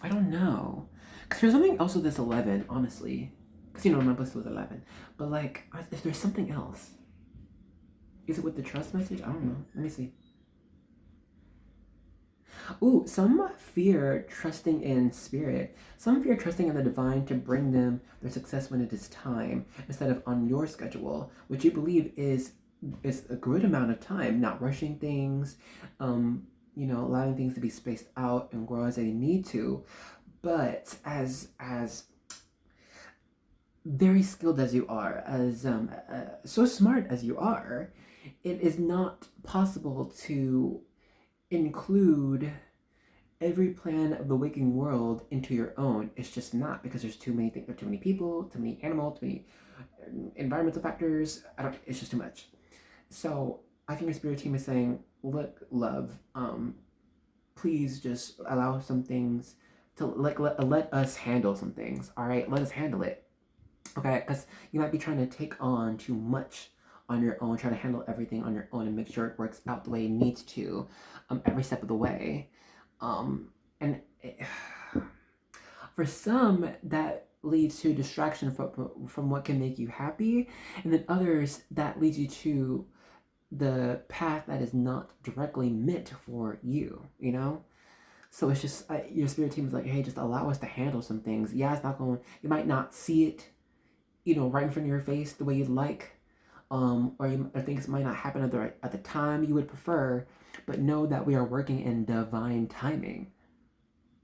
I don't know. Because there's something else with this 11, honestly. Because, you know, my bliss was 11. But, like, if there's something else. Is it with the trust message? I don't know. Let me see. Ooh, some fear trusting in spirit. Some fear trusting in the divine to bring them their success when it is time, instead of on your schedule, which you believe is a good amount of time, not rushing things, you know, allowing things to be spaced out and grow as they need to. But as very skilled as you are, as so smart as you are, it is not possible to include every plan of the waking world into your own. It's just not, because there's too many things, there are too many people, too many animals, too many environmental factors. It's just too much. So I think your spirit team is saying, look, love, please just allow some things to let us handle some things. All right, let us handle it. Okay, because you might be trying to take on too much on your own, try to handle everything on your own and make sure it works out the way it needs to, every step of the way. And for some, that leads to distraction from what can make you happy, and then others, that leads you to the path that is not directly meant for you, you know? So it's just, your spirit team is like, hey, just allow us to handle some things. Yeah, it's not going, you might not see it, you know, right in front of your face the way you'd like, or things might not happen at the time you would prefer, but know that we are working in divine timing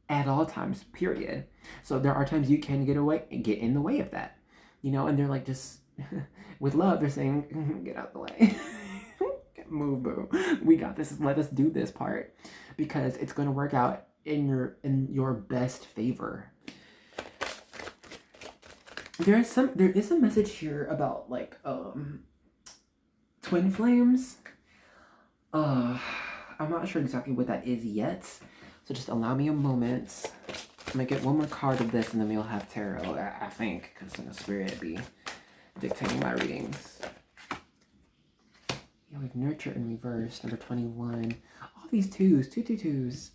at all times, period. So there are times you can get in the way of that, you know, and they're like, just with love, they're saying, get out the way. Move, boo. We got this. Let us do this part, because it's going to work out in your best favor. There is a message here about, like, twin flames. I'm not sure exactly what that is yet, so just allow me a moment. I'm gonna get one more card of this, and then we'll have tarot, I think, because the spirit be dictating my readings. Yeah, we have nurture in reverse, number 21. All these twos, twos.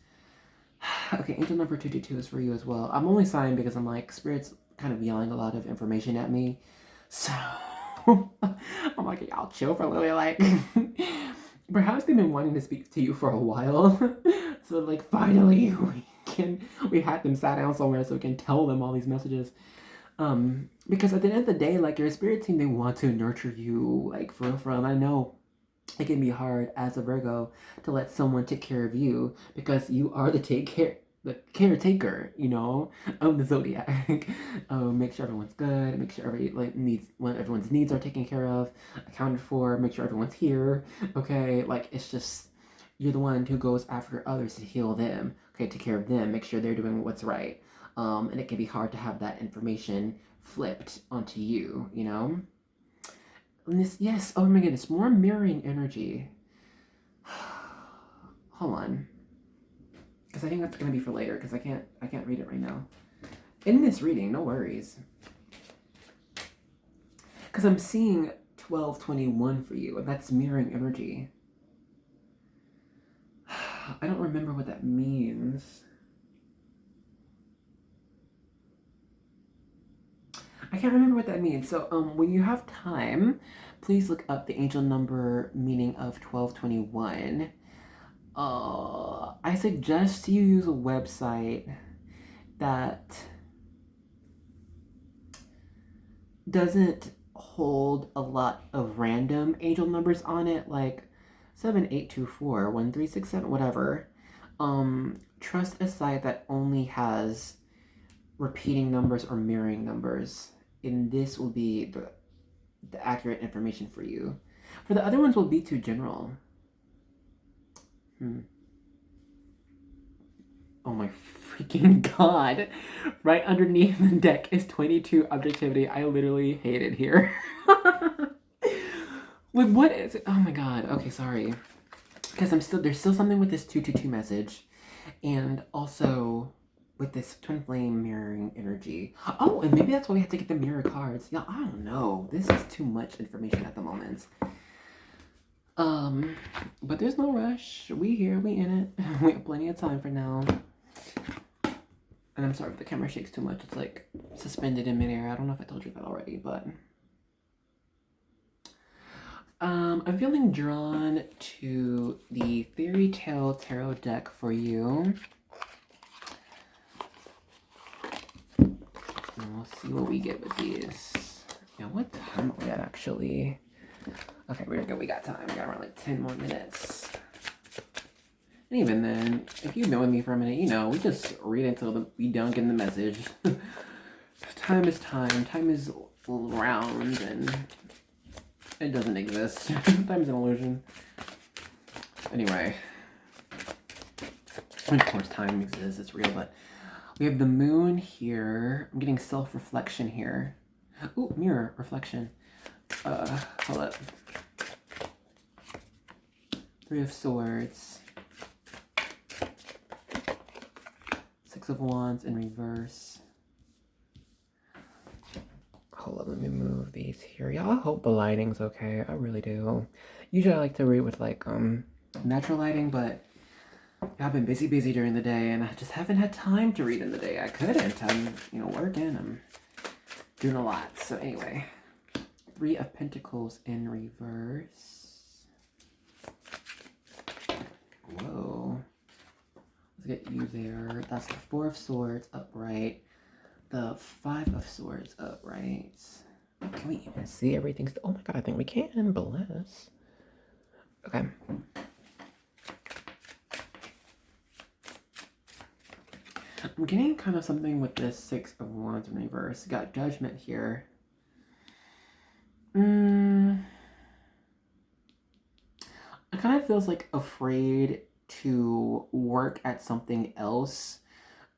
Okay, angel number 222 is for you as well. I'm only sighing because I'm like, spirit's kind of yelling a lot of information at me. So I'm like, y'all chill for a little bit, like perhaps they've been wanting to speak to you for a while. So like, finally we had them sat down somewhere so we can tell them all these messages. Because at the end of the day, like, your spirit team, they want to nurture you, like, for real. And I know it can be hard as a Virgo to let someone take care of you, because you are the caretaker, you know, of the Zodiac. Make sure everyone's good, make sure everyone's needs are taken care of, accounted for, make sure everyone's here, okay? Like, it's just, you're the one who goes after others to heal them, okay, take care of them, make sure they're doing what's right. And it can be hard to have that information flipped onto you, you know? And this, yes, oh my goodness, more mirroring energy. Hold on. Because I think that's going to be for later, because I can't read it right now. In this reading, no worries. Because I'm seeing 1221 for you, and that's mirroring energy. I don't remember what that means. I can't remember what that means. So when you have time, please look up the angel number meaning of 1221. I suggest you use a website that doesn't hold a lot of random angel numbers on it, like 7824, 1367, whatever. Trust a site that only has repeating numbers or mirroring numbers, and this will be the accurate information for you. For the other ones will be too general. Oh my freaking god. Right underneath the deck is 22 objectivity. I literally hate it here. Like, what is it? Oh my god. Okay, sorry. Because there's still something with this 222 message. And also with this twin flame mirroring energy. Oh, and maybe that's why we have to get the mirror cards. Yeah, I don't know. This is too much information at the moment. But there's no rush. We here, we in it. We have plenty of time for now. And I'm sorry if the camera shakes too much. It's like suspended in midair. I don't know if I told you that already, but I'm feeling drawn to the Fairy Tale Tarot deck for you. And we'll see what we get with these. Yeah, what time are we at actually? Okay, we're good. We got time. We got around like 10 more minutes. And even then, if you've been with me for a minute, you know, we just read until we don't get the message. Time is time. Time is round and it doesn't exist. Time's an illusion. Anyway. Of course, time exists. It's real, but we have the moon here. I'm getting self-reflection here. Ooh, mirror reflection. Hold up. Three of Swords. Six of Wands in reverse. Hold up, let me move these here. Y'all, I hope the lighting's okay. I really do. Usually I like to read with like natural lighting, but I've been busy during the day and I just haven't had time to read in the day. I couldn't. I'm, you know, working. I'm doing a lot. So anyway, Three of Pentacles in reverse. Whoa. Let's get you there. That's the Four of Swords upright. The Five of Swords upright. Can we even see everything? Oh my god, I think we can. Bless. Okay. I'm getting kind of something with this Six of Wands in reverse. Got Judgment here. I kind of feels like afraid to work at something else.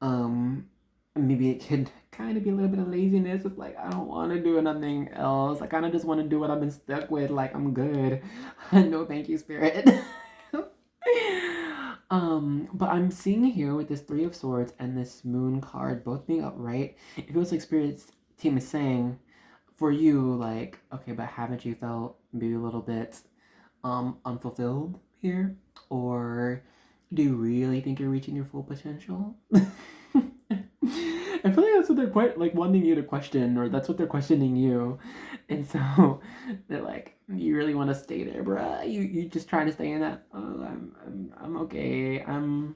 Maybe it could kind of be a little bit of laziness. It's like, I don't want to do nothing else. I kind of just want to do what I've been stuck with. Like, I'm good. No, thank you, Spirit. But I'm seeing here with this Three of Swords and this Moon card both being upright. It feels like Spirit's team is saying for you, like, okay, but haven't you felt maybe a little bit unfulfilled here? Or do you really think you're reaching your full potential? I feel like that's what they're quite like wanting you to question, or that's what they're questioning you. And so they're like, you really want to stay there, bruh? You just trying to stay in that? Oh, I'm okay. I'm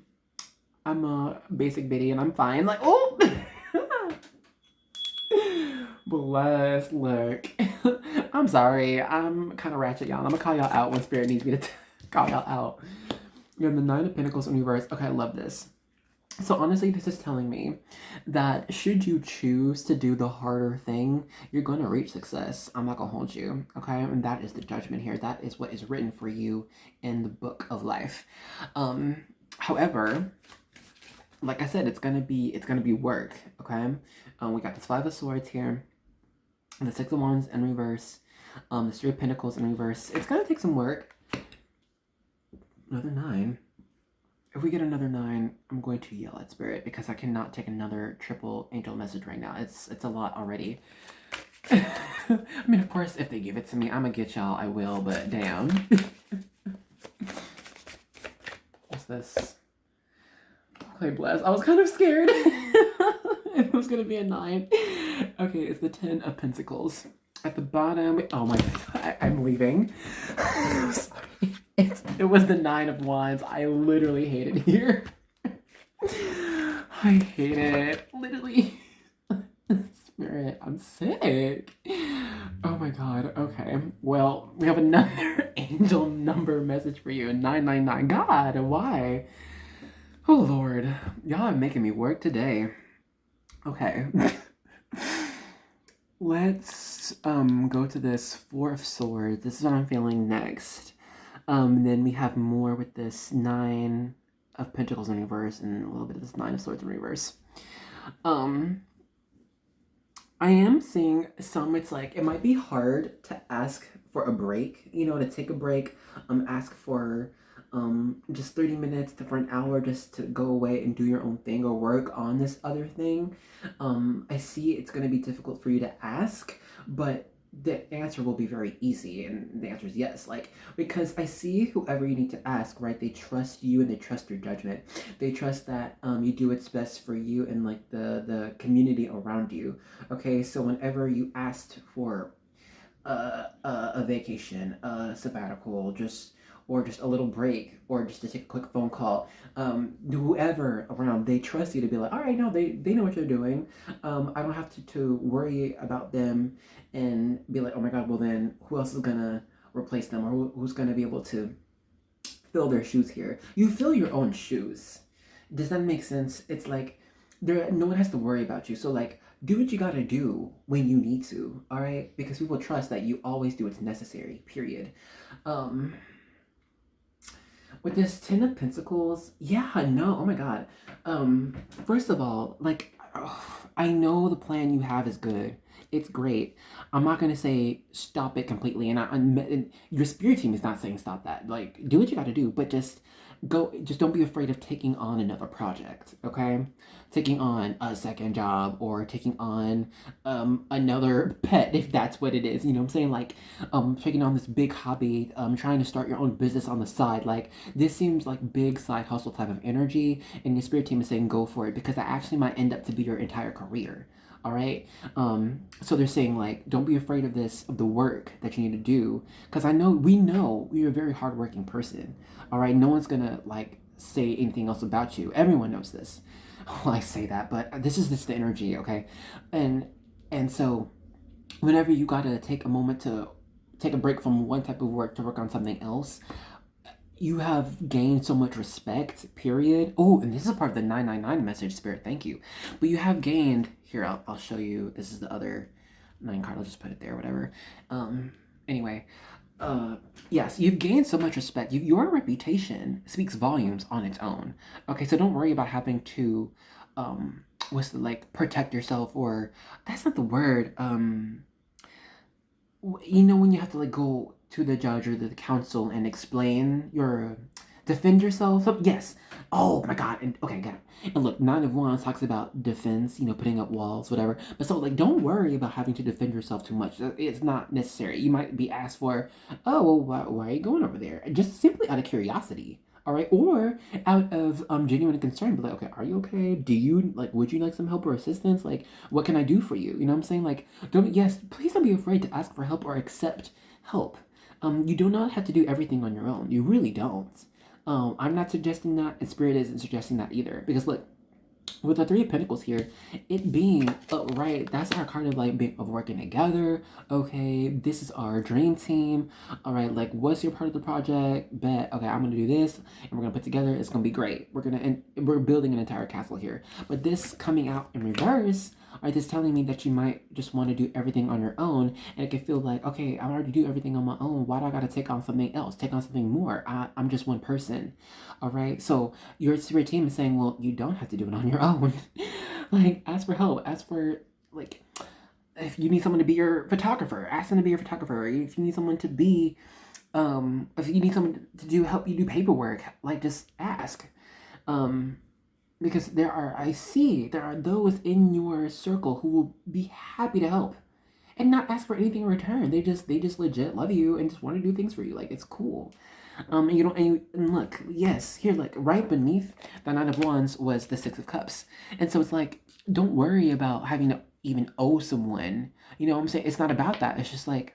a basic bitty and I'm fine. Like, oh, bless. Look, I'm sorry. I'm kind of ratchet, y'all. I'm gonna call y'all out when Spirit needs me to call y'all out. You have the Nine of Pentacles in reverse. Okay, I love this. So honestly, this is telling me that should you choose to do the harder thing, you're going to reach success. I'm not going to hold you, okay? And that is the Judgment here. That is what is written for you in the book of life. However, like I said, it's going to be work, okay? We got this Five of Swords here, and the Six of Wands in reverse, the Three of Pentacles in reverse. It's going to take some work. Another 9. If we get another 9, I'm going to yell at Spirit because I cannot take another triple angel message right now. It's a lot already. I mean, of course, if they give it to me, I'm gonna get y'all. I will, but damn. What's this? Okay, bless. I was kind of scared. It was gonna be a 9. Okay, it's the 10 of Pentacles. At the bottom, oh my god, I'm leaving. Sorry. It was the 9 of Wands. I literally hate it here. I hate it. Literally. Spirit, I'm sick. Oh my god. Okay. Well, we have another angel number message for you. 999. God, why? Oh Lord. Y'all are making me work today. Okay. Let's go to this Four of Swords. This is what I'm feeling next. Then we have more with this 9 of Pentacles in reverse and a little bit of this Nine of Swords in reverse. I am seeing some, it's like, it might be hard to ask for a break, you know, to take a break, ask for just 30 minutes to for an hour just to go away and do your own thing or work on this other thing. I see it's going to be difficult for you to ask, but the answer will be very easy, and the answer is yes. Like, because I see whoever you need to ask, right, they trust you and they trust your judgment. They trust that you do what's best for you and like the community around you. Okay, so whenever you asked for a vacation, a sabbatical, or just a little break, or just to take a quick phone call, whoever around, they trust you to be like, all right, no, they know what they're doing. I don't have to worry about them and be like, oh my god, well then who else is gonna replace them, or who's gonna be able to fill their shoes here? You fill your own shoes. Does that make sense? It's like no one has to worry about you. So like, do what you gotta do when you need to, all right? Because people trust that you always do what's necessary, period. With this Ten of Pentacles, yeah, no, oh my god. First of all, like, I know the plan you have is good. It's great. I'm not gonna say stop it completely, and your spirit team is not saying stop that. Like, do what you gotta do, but just don't be afraid of taking on another project, okay? Taking on a second job, or taking on another pet, if that's what it is, you know what I'm saying? Like, taking on this big hobby, trying to start your own business on the side. Like, this seems like big side hustle type of energy, and your spirit team is saying go for it, because that actually might end up to be your entire career. All right. So they're saying, like, don't be afraid of the work that you need to do, because we know you're a very hardworking person. All right. No one's gonna like say anything else about you. Everyone knows this. Well, I say that, but this is just the energy. Okay. And so whenever you gotta take a moment to take a break from one type of work to work on something else, you have gained so much respect, period. Oh, and this is part of the 999 message, Spirit, thank you. But you have gained, here, I'll show you, this is the other 9 card, I'll just put it there, whatever. Anyway, yes, you've gained so much respect. Your reputation speaks volumes on its own. Okay, so don't worry about having to, protect yourself, or, that's not the word, you know, when you have to like go to the judge or the council and defend yourself. So, yes. Oh my god. And okay, got it. And look, Nine of Wands talks about defense, you know, putting up walls, whatever. But so like, don't worry about having to defend yourself too much. It's not necessary. You might be asked for, oh, well, why are you going over there? Just simply out of curiosity. All right, or out of genuine concern, but like, okay, are you okay? Would you like some help or assistance? Like, what can I do for you? You know what I'm saying? Like, please don't be afraid to ask for help or accept help. You do not have to do everything on your own. You really don't. I'm not suggesting that, and Spirit isn't suggesting that either. Because look, with the Three of Pentacles here, it being upright, that's our card of like of working together. Okay, this is our dream team. All right, like, what's your part of the project? Bet. Okay, I'm gonna do this, and we're gonna put together. It's gonna be great. We're building an entire castle here. But this coming out in reverse, right? This telling me that you might just want to do everything on your own, and it can feel like, okay, I already do everything on my own. Why do I gotta take on something else? Take on something more? I'm just one person. All right, so your spirit team is saying, well, you don't have to do it on your own. Like, ask for help. Ask for, like, if you need someone to be your photographer, ask them to be your photographer. If you need someone to be, if you need someone to help you do paperwork, like, just ask. Because there are those in your circle who will be happy to help and not ask for anything in return. They just legit love you and just want to do things for you. Like, it's cool. And look, yes, here, like, right beneath the Nine of Wands was the Six of Cups. And so it's like, don't worry about having to even owe someone. You know what I'm saying? It's not about that. It's just like,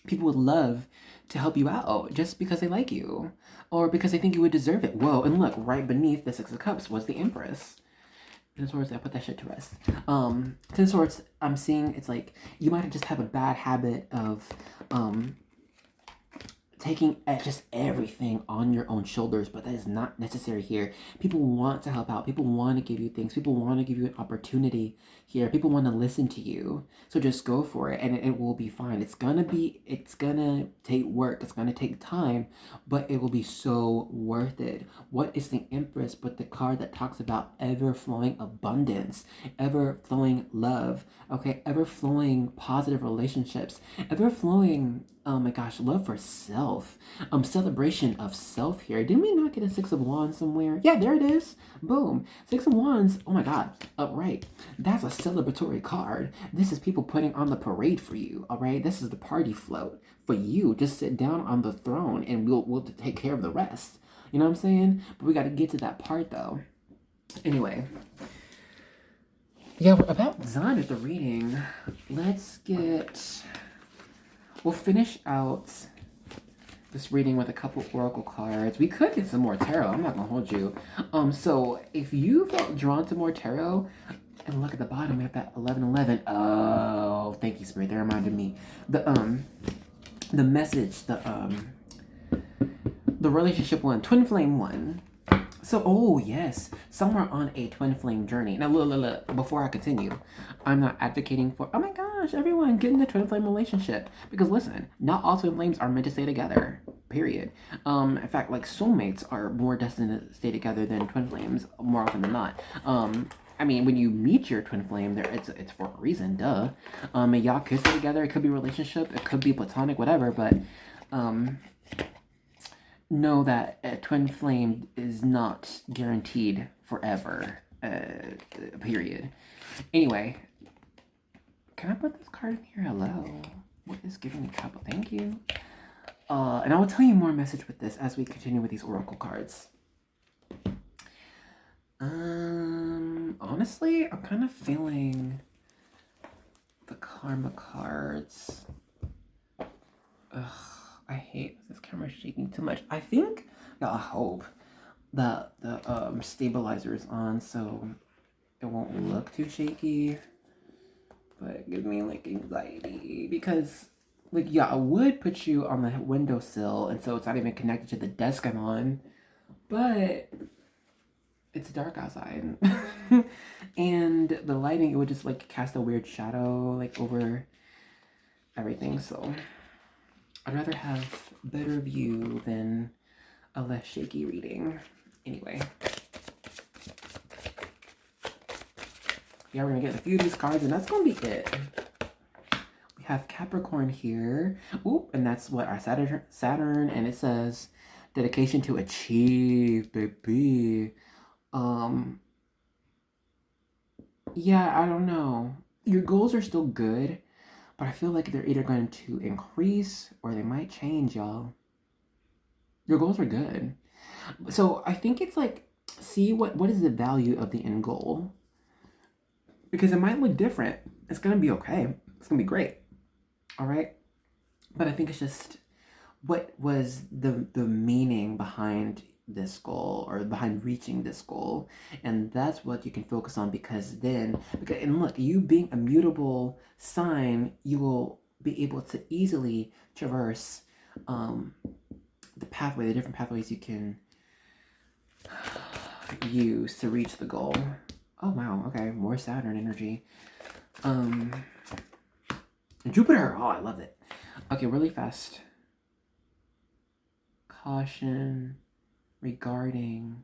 people would love to help you out just because they like you, or because they think you would deserve it. Whoa, and look, right beneath the Six of Cups was the Empress. Ten of Swords, I put that shit to rest. Ten of Swords, I'm seeing, it's like, you might just have a bad habit of taking just everything on your own shoulders, but that is not necessary here. People want to help out. People want to give you things. People want to give you an opportunity here. People want to listen to you. So just go for it, and it will be fine. It's gonna take work. It's gonna take time, but it will be so worth it. What is the Empress but the card that talks about ever-flowing abundance, ever-flowing love, okay, ever-flowing positive relationships, ever-flowing, oh my gosh, love for self, celebration of self here. Didn't we not get a Six of Wands somewhere? Yeah, there it is. Boom. Six of Wands. Oh my God. Upright. That's a celebratory card. This is people putting on the parade for you. All right. This is the party float for you. Just sit down on the throne and we'll take care of the rest. You know what I'm saying? But we got to get to that part though. Anyway. Yeah, we're about done with the reading. We'll finish out this reading with a couple oracle cards. We could get some more tarot. I'm not gonna hold you. So if you felt drawn to more tarot, and look at the bottom, we have that 1111. Oh, thank you, Spirit. That reminded me. The message, the relationship one, twin flame one. So, oh yes, some are on a twin flame journey. Now, look, before I continue, I'm not advocating for, oh my gosh, everyone get in the twin flame relationship. Because listen, not all twin flames are meant to stay together, period. In fact, like soulmates are more destined to stay together than twin flames, more often than not. I mean, when you meet your twin flame, it's for a reason, duh. And y'all could stay together, it could be a relationship, it could be platonic, whatever, but, know that a twin flame is not guaranteed forever, period. Anyway, can I put this card in here? Hello. What is giving me trouble? Thank you. And I will tell you more message with this as we continue with these oracle cards. Honestly, I'm kind of feeling the karma cards. Ugh. I hate this camera shaking too much. I think, I hope that the stabilizer is on so it won't look too shaky. But it gives me like anxiety because like, yeah, I would put you on the windowsill and so it's not even connected to the desk I'm on, but it's dark outside. And the lighting, it would just like cast a weird shadow like over everything, so I'd rather have better view than a less shaky reading. Anyway. Yeah, we're gonna get a few of these cards and that's gonna be it. We have Capricorn here. Oop, and that's what our Saturn, and it says dedication to achieve, baby. Yeah, I don't know. Your goals are still good, but I feel like they're either going to increase or they might change, y'all. Your goals are good. So I think it's like, see what is the value of the end goal? Because it might look different. It's going to be okay. It's going to be great. All right? But I think it's just, what was the meaning behind this goal or behind reaching this goal? And that's what you can focus on, because and look, you being a mutable sign, you will be able to easily traverse the different pathways you can use to reach the goal. Oh wow, okay, more Saturn energy. Jupiter, oh I love it. Okay, really fast. Caution regarding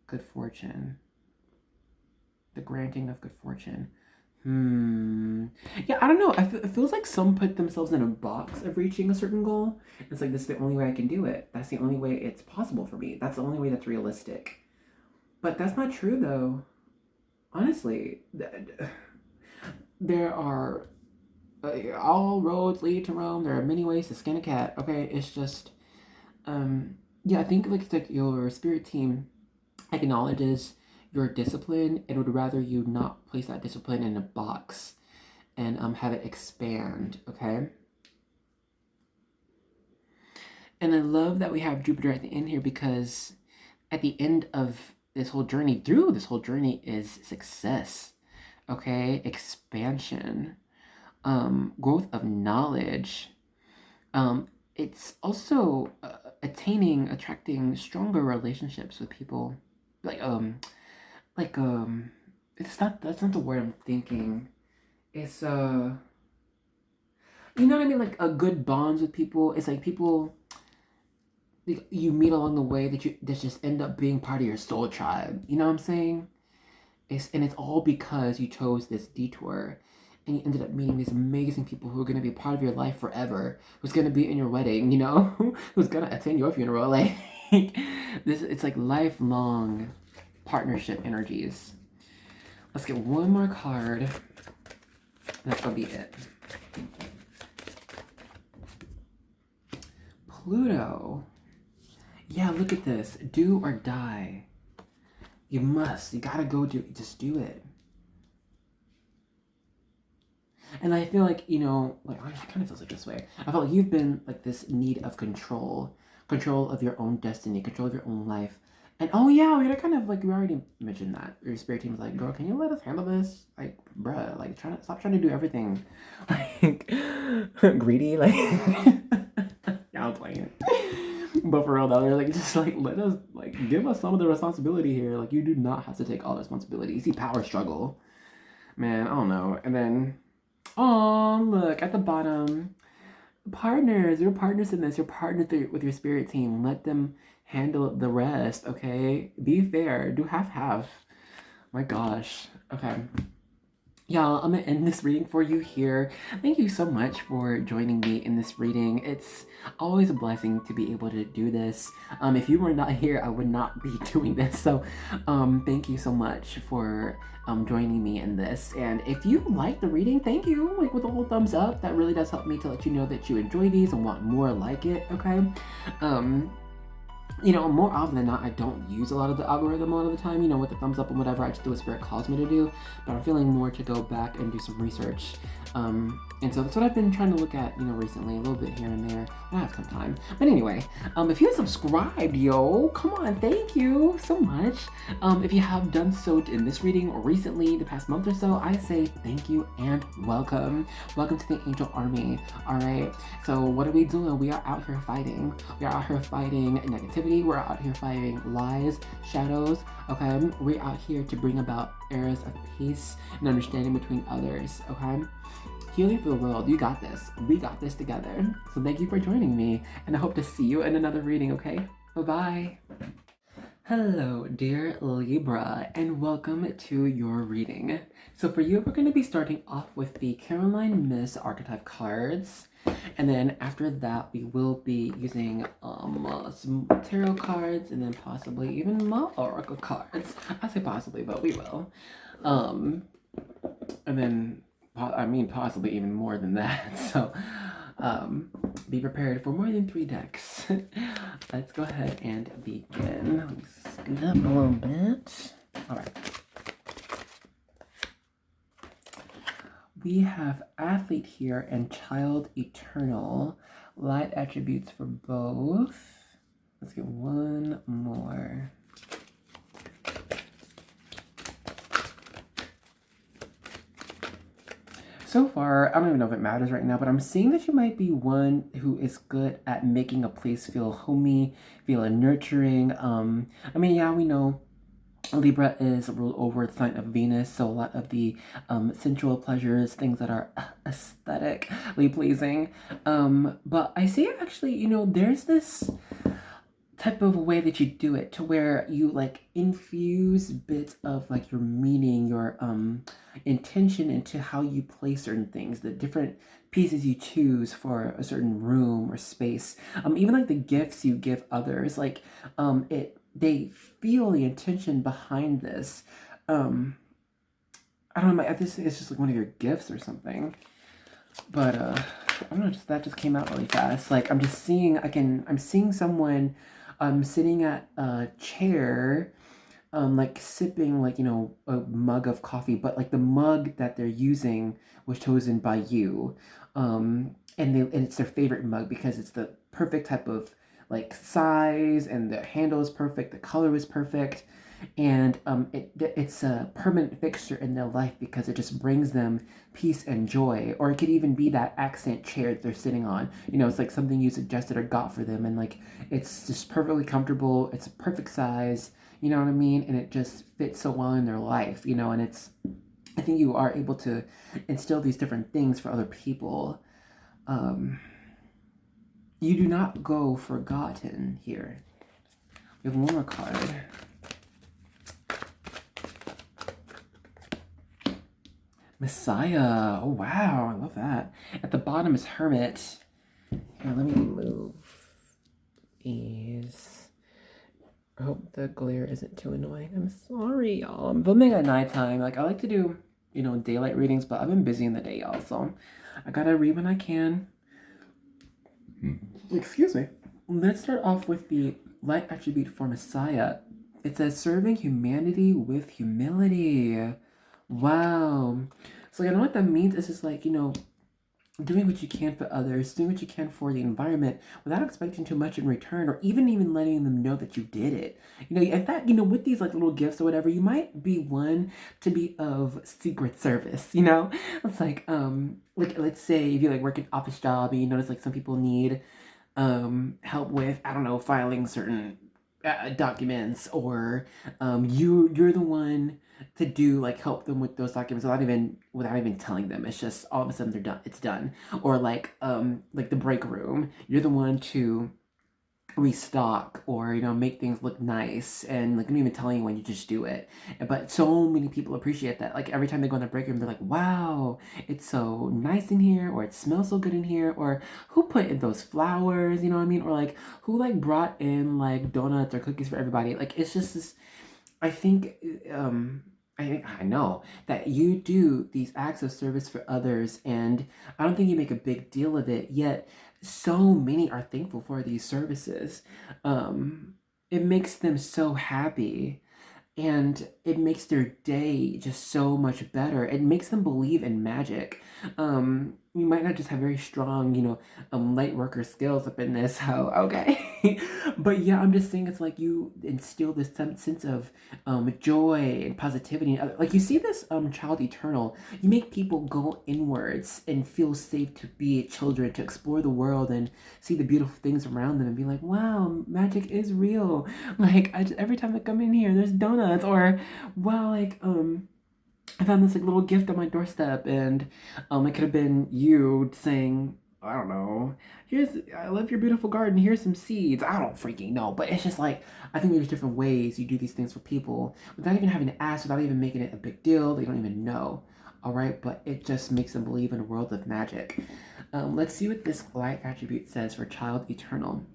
good fortune. The granting of good fortune. Yeah, I don't know. It feels like some put themselves in a box of reaching a certain goal. It's like, this is the only way I can do it. That's the only way it's possible for me. That's the only way that's realistic. But that's not true, though. Honestly, there are all roads lead to Rome. There are many ways to skin a cat. Okay, it's just, yeah, I think like it's like your spirit team acknowledges your discipline and would rather you not place that discipline in a box and have it expand, okay? And I love that we have Jupiter at the end here, because at the end of this whole journey, through this whole journey, is success, okay? Expansion, growth of knowledge, it's also attracting stronger relationships with people. Like, like, that's not the word I'm thinking. It's, you know what I mean? Like, a good bonds with people. It's like people like, you meet along the way that just end up being part of your soul tribe. You know what I'm saying? And it's all because you chose this detour and you ended up meeting these amazing people who are going to be a part of your life forever, who's going to be in your wedding, you know, who's going to attend your funeral. Like, it's like lifelong partnership energies. Let's get one more card. And that's going to be it. Pluto. Yeah, look at this. Do or die. You gotta go just do it. And I feel like, like, it kind of feels like this way. I felt like you've been like this need of control of your own destiny, control of your own life. And oh yeah, we kind of like, we already mentioned that. Your spirit team was like, girl, can you let us handle this? Like, bruh, like, stop trying to do everything. Like, greedy, like, yeah, I'm playing. But for real though, they're like, just like, let us, like, give us some of the responsibility here. Like, you do not have to take all the responsibility. You see power struggle. Man, I don't know. And then, oh, look, at the bottom, partners. You're partners in this. You're partners with your spirit team. Let them handle the rest, okay? Be fair. Do half-half. My gosh. Okay. Y'all, I'm gonna end this reading for you here. Thank you so much for joining me in this reading. It's always a blessing to be able to do this. If you were not here, I would not be doing this. So thank you so much for joining me in this. And if you like the reading, thank you. Like, with a little thumbs up, that really does help me to let you know that you enjoy these and want more like it, okay? More often than not, I don't use a lot of the algorithm a lot of the time, with the thumbs up and whatever. I just do what Spirit calls me to do. But I'm feeling more to go back and do some research. And so that's what I've been trying to look at, recently, a little bit here and there. I have some time. But anyway, if you subscribed, yo, come on, thank you so much. If you have done so in this reading or recently, the past month or so, I say thank you and welcome. Welcome to the Angel Army, all right? So what are we doing? We are out here fighting. We are out here fighting negativity. We're out here fighting lies, shadows, okay? We're out here to bring about eras of peace and understanding between others, okay? Healing for the world. You got this. We got this together. So thank you for joining me, and I hope to see you in another reading, okay? Bye-bye. Hello, dear Libra, and welcome to your reading. So for you, we're going to be starting off with the Caroline Miss archetype cards. And then after that, we will be using some tarot cards and then possibly even more oracle cards. I say possibly, but we will. And then possibly even more than that. So be prepared for more than 3 decks. Let's go ahead and begin. Let me scoot up a little bit. All right. We have Athlete here and Child Eternal. Light attributes for both. Let's get one more. So far, I don't even know if it matters right now, but I'm seeing that you might be one who is good at making a place feel homey, feel nurturing. Yeah, we know Libra is ruled over the sign of Venus, so a lot of the sensual pleasures, things that are aesthetically pleasing. But I see actually, there's this type of way that you do it to where you like infuse bits of like your meaning, your intention into how you place certain things, the different pieces you choose for a certain room or space, even like the gifts you give others, like they feel the intention behind this. I don't know, this is just like one of your gifts or something, but I don't know, that just came out really fast. Like I'm seeing someone sitting at a chair, like sipping like, a mug of coffee, but like the mug that they're using was chosen by you. And it's their favorite mug because it's the perfect type of like size, and the handle is perfect, the color is perfect. and it's a permanent fixture in their life because it just brings them peace and joy. Or it could even be that accent chair that they're sitting on. You know, it's like something you suggested or got for them, and like it's just perfectly comfortable. It's a perfect size. You know what I mean? And it just fits so well in their life. You know, and it's, I think you are able to instill these different things for other people. You do not go forgotten here. We have one more card. Messiah. Oh, wow. I love that. At the bottom is Hermit. Here, let me move these. I hope the glare isn't too annoying. I'm sorry, y'all. I'm filming at nighttime. Like, I like to do, you know, daylight readings, but I've been busy in the day, y'all. So I gotta read when I can. Excuse me. Let's start off with the light attribute for Messiah. It says serving humanity with humility. Wow. So you know what that means? It's just like, you know, doing what you can for others, doing what you can for the environment without expecting too much in return, or even letting them know that you did it. You know, in fact, you know, with these like little gifts or whatever, you might be one to be of secret service, you know? It's like let's say if you like work an office job and you notice like some people need help with, I don't know, filing certain documents, or you're the one to do like help them with those documents without even telling them. It's just all of a sudden they're done. It's done. Or like the break room, you're the one to restock, or you know, make things look nice, and like I'm even telling you when, you just do it. But so many people appreciate that. Like every time they go in the break room, they're like, wow, it's so nice in here, or it smells so good in here, or who put in those flowers, you know what I mean? Or like who like brought in like donuts or cookies for everybody. Like it's just this, I think I know that you do these acts of service for others, and I don't think you make a big deal of it, yet so many are thankful for these services. It makes them so happy, and it makes their day just so much better. It makes them believe in magic. You might not just have very strong, you know, light worker skills up in this. How okay, but yeah, I'm just saying it's like you instill this sense of joy and positivity. Like you see this child eternal. You make people go inwards and feel safe to be children, to explore the world and see the beautiful things around them, and be like, wow, magic is real. Like every time I come in here, there's donuts, or wow, like I found this like little gift on my doorstep, and it could have been you saying, I don't know, I love your beautiful garden. Here's some seeds. I don't freaking know, but it's just like I think there's different ways you do these things for people without even having to ask, without even making it a big deal. They don't even know. All right, but it just makes them believe in a world of magic. Let's see what this light attribute says for child eternal.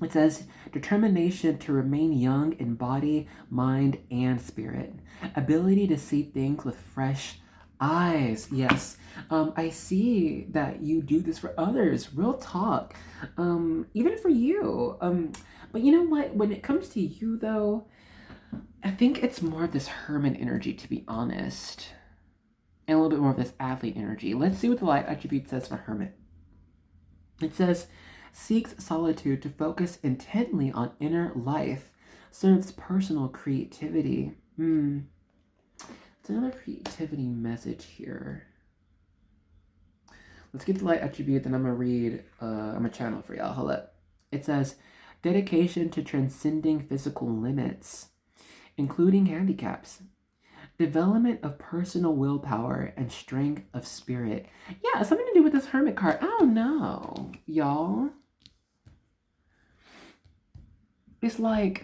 It says determination to remain young in body, mind, and spirit. Ability to see things with fresh eyes. Yes. I see that you do this for others. Real talk. Even for you. But you know what? When it comes to you, though, I think it's more of this hermit energy, to be honest, and a little bit more of this athlete energy. Let's see what the light attribute says for hermit. It says, seeks solitude to focus intently on inner life, serves personal creativity. It's another creativity message here. Let's get the light attribute, then I'm going to read, I'm going to channel for y'all. Hold up. It says, dedication to transcending physical limits, including handicaps. Development of personal willpower and strength of spirit. Yeah, something to do with this hermit card. I don't know, y'all. It's like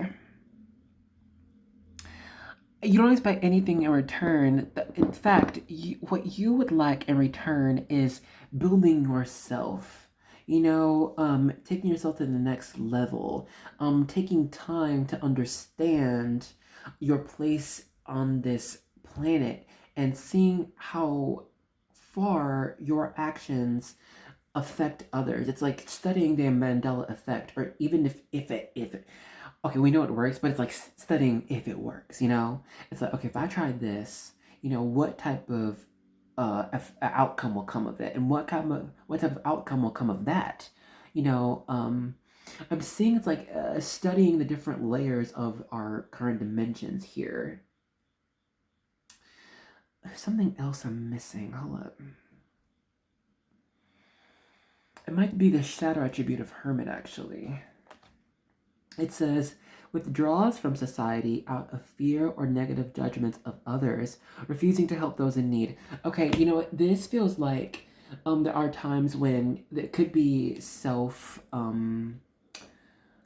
you don't expect anything in return. In fact, what you would like in return is building yourself. You know, taking yourself to the next level. Taking time to understand your place on this planet, and seeing how far your actions affect others. It's like studying the Mandela effect, or even if it okay, we know it works, but it's like studying if it works, you know? It's like, okay, if I tried this, you know, what type of outcome will come of it, and what type of outcome will come of that, you know? I'm seeing it's like studying the different layers of our current dimensions here. There's something else I'm missing. Hold up. It might be the shadow attribute of Hermit, actually. It says, withdraws from society out of fear or negative judgments of others, refusing to help those in need. Okay, you know what? This feels like there are times when it could be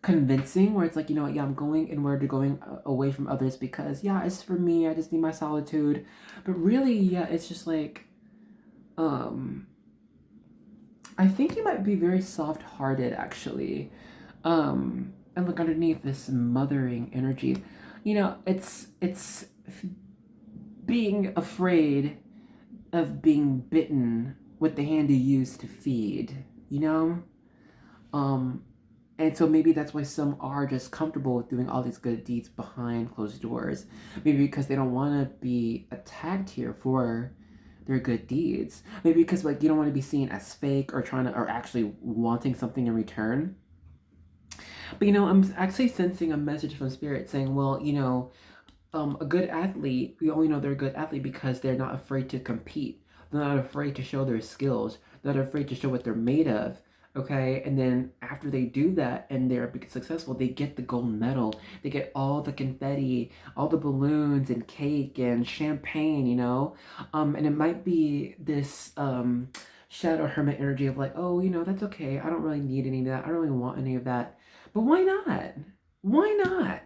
convincing, where it's like, you know what, yeah, I'm going inward or going away from others because, yeah, it's for me, I just need my solitude. But really, yeah, it's just like, I think you might be very soft-hearted, actually. And look underneath this mothering energy. You know, it's being afraid of being bitten with the hand you use to feed, you know? Um, and so maybe that's why some are just comfortable with doing all these good deeds behind closed doors. Maybe because they don't want to be attacked here for their good deeds. Maybe because like you don't want to be seen as fake or trying to or actually wanting something in return. But you know, I'm actually sensing a message from spirit saying, well, you know, a good athlete, we only know they're a good athlete because they're not afraid to compete. They're not afraid to show their skills. They're not afraid to show what they're made of. Okay, and then after they do that and they're successful, they get the gold medal. They get all the confetti, all the balloons and cake and champagne, you know. And it might be this shadow hermit energy of like, oh, you know, that's okay. I don't really need any of that. I don't really want any of that. But why not? Why not?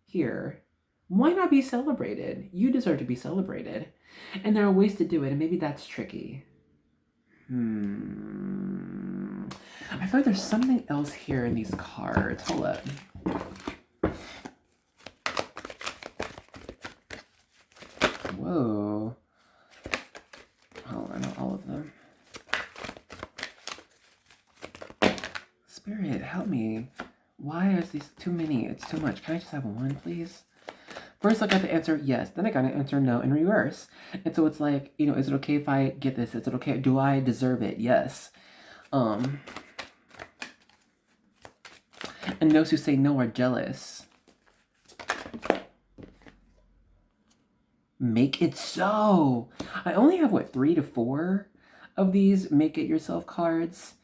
Here. Why not be celebrated? You deserve to be celebrated. And there are ways to do it, and maybe that's tricky. I feel like there's something else here in these cards. Hold up. Whoa. Oh, I know all of them. Spirit, help me. Why is these too many? It's too much. Can I just have one, please? First, I got the answer yes. Then I got an answer no in reverse. And so it's like, you know, is it okay if I get this? Is it okay? Do I deserve it? Yes. And those who say no are jealous. Make it so. I only have, what, 3 to 4 of these make it yourself cards.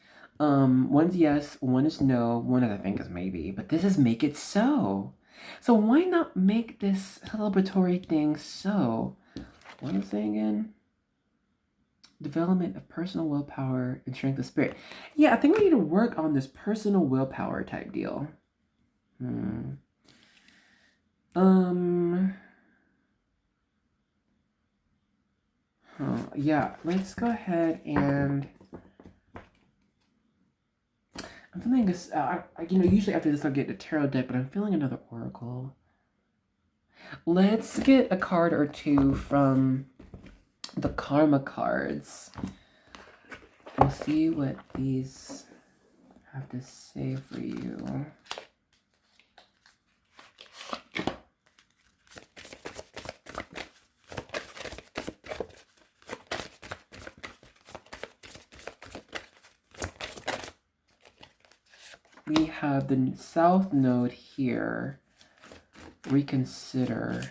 One's yes, one is no, one I think is maybe, but this is make it so. So why not make this celebratory thing so? What am I saying again? Development of personal willpower and strength of spirit. Yeah, I think we need to work on this personal willpower type deal. Yeah, let's go ahead and I'm feeling this, you know, usually after this I'll get a tarot deck, but I'm feeling another oracle. Let's get a card or two from the karma cards. We'll see what these have to say for you. We have the South Node here. Reconsider.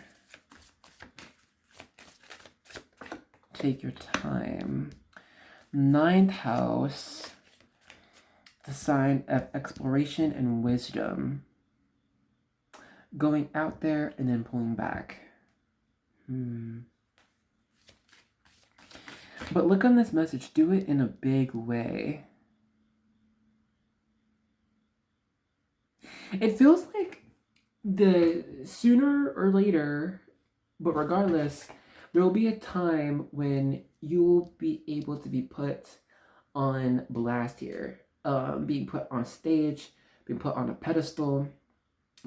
Take your time. 9th house. The sign of exploration and wisdom. Going out there and then pulling back. But look on this message. Do it in a big way. It feels like the sooner or later, but regardless, there will be a time when you'll be able to be put on blast here. Being put on stage, being put on a pedestal,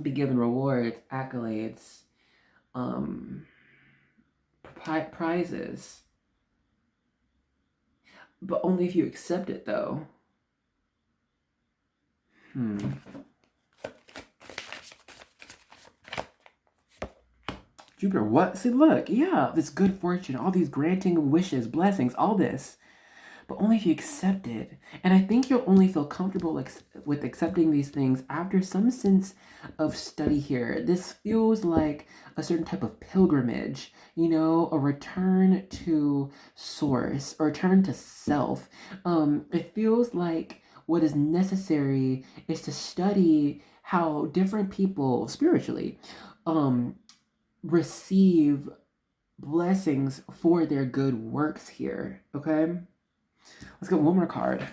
be given rewards, accolades, prizes. But only if you accept it, though. Jupiter, what? See, look, yeah, this good fortune, all these granting of wishes, blessings, all this. but only if you accept it. And I think you'll only feel comfortable with accepting these things after some sense of study here. This feels like a certain type of pilgrimage, you know, a return to source, or return to self. It feels like what is necessary is to study how different people spiritually receive blessings for their good works here. Okay, let's get one more card.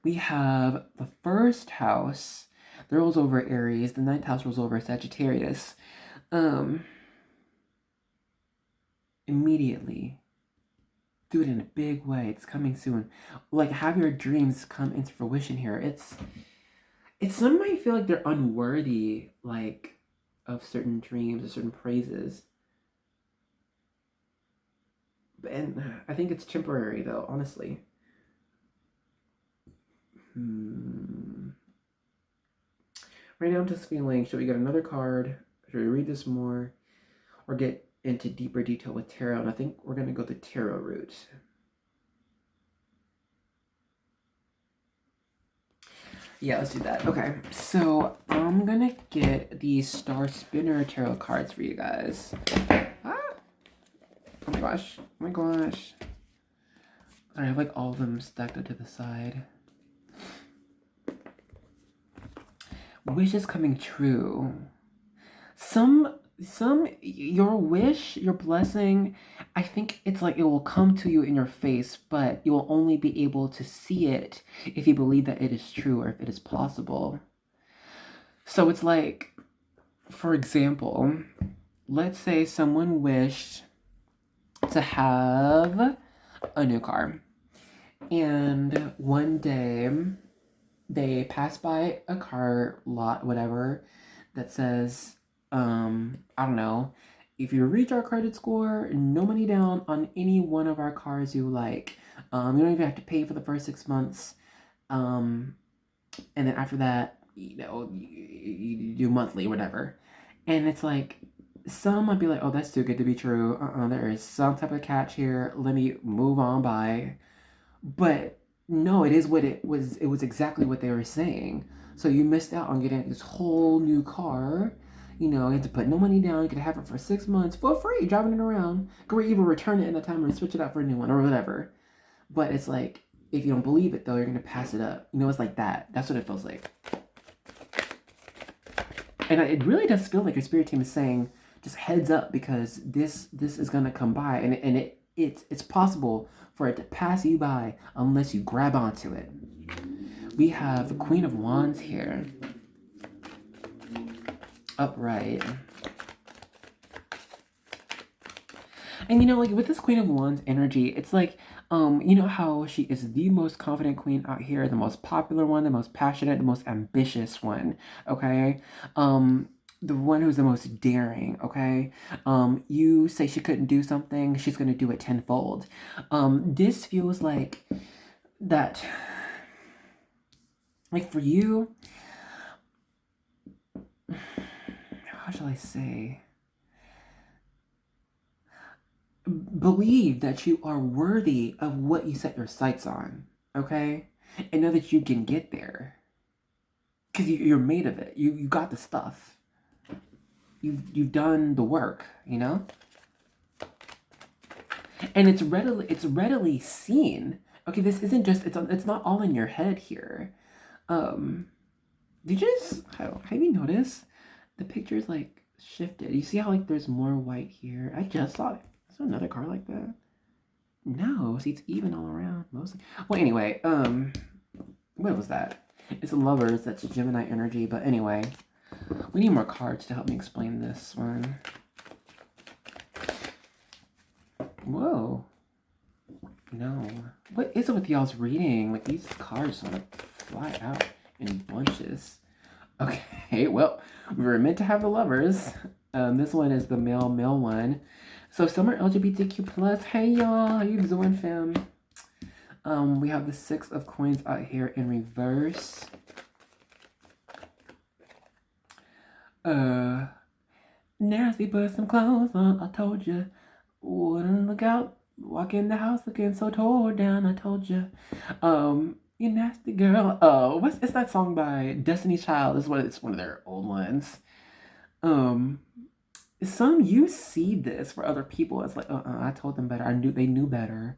We have the first house that rolls over Aries, the ninth house rolls over Sagittarius. Immediately, do it in a big way. It's coming soon. Like, have your dreams come into fruition here. It's some might feel like they're unworthy, like, of certain dreams or certain praises. And I think it's temporary, though, honestly. Right now I'm just feeling, should we get another card? Should we read this more? Or get into deeper detail with tarot? And I think we're going to go the tarot route. Yeah, let's do that. Okay, so I'm going to get the Star Spinner tarot cards for you guys. Ah! Oh my gosh. Oh my gosh. I have like all of them stacked up to the side. Wish is coming true. Some your wish, your blessing, I think it's like it will come to you in your face, but you will only be able to see it if you believe that it is true or if it is possible. So it's like, for example, let's say someone wished to have a new car, and one day they pass by a car lot, whatever, that says, I don't know, if you reach our credit score, no money down on any one of our cars you like. You don't even have to pay for the first 6 months. And then after that, you know, you do monthly, whatever. And it's like, some might be like, oh, that's too good to be true. There is some type of catch here. Let me move on by. But no, it is what it was. It was exactly what they were saying. So you missed out on getting this whole new car. You know, you had to put no money down. You could have it for 6 months for free, driving it around. Or even return it in the time or switch it out for a new one or whatever. But it's like, if you don't believe it, though, you're going to pass it up. You know, it's like that. That's what it feels like. And it really does feel like your spirit team is saying, just heads up, because this is going to come by. And it's possible for it to pass you by unless you grab onto it. We have the Queen of Wands here. Upright. And you know, like with this Queen of Wands energy, it's like, you know how she is the most confident queen out here, the most popular one, the most passionate, the most ambitious one, okay? The one who's the most daring, okay? You say she couldn't do something, she's gonna do it tenfold. This feels like that, like for you, how shall I say? Believe that you are worthy of what you set your sights on, okay? And know that you can get there. Because you're made of it. You got the stuff. You've done the work, you know? And it's readily seen. Okay, this isn't just, it's not all in your head here. Did you just, have you noticed? The picture's like shifted. You see how like there's more white here? I just saw it. Is there another car like that? No, see, it's even all around mostly. Well, anyway, what was that? It's Lovers, that's Gemini energy, but anyway, we need more cards to help me explain this one. Whoa. No. What is it with y'all's reading? Like, these cards want to fly out in bunches. Okay, well, we were meant to have the Lovers. This one is the male one. So some are LGBTQ+. Hey, y'all. How you doing, fam? We have the Six of Coins out here in reverse. Nasty, put some clothes on. I told you. Wouldn't look out Walk in the house looking so tore down, I told you. You nasty girl. It's that song by Destiny's Child? It's one of their old ones. Um, some you see this for other people. It's like, I told them better. They knew better.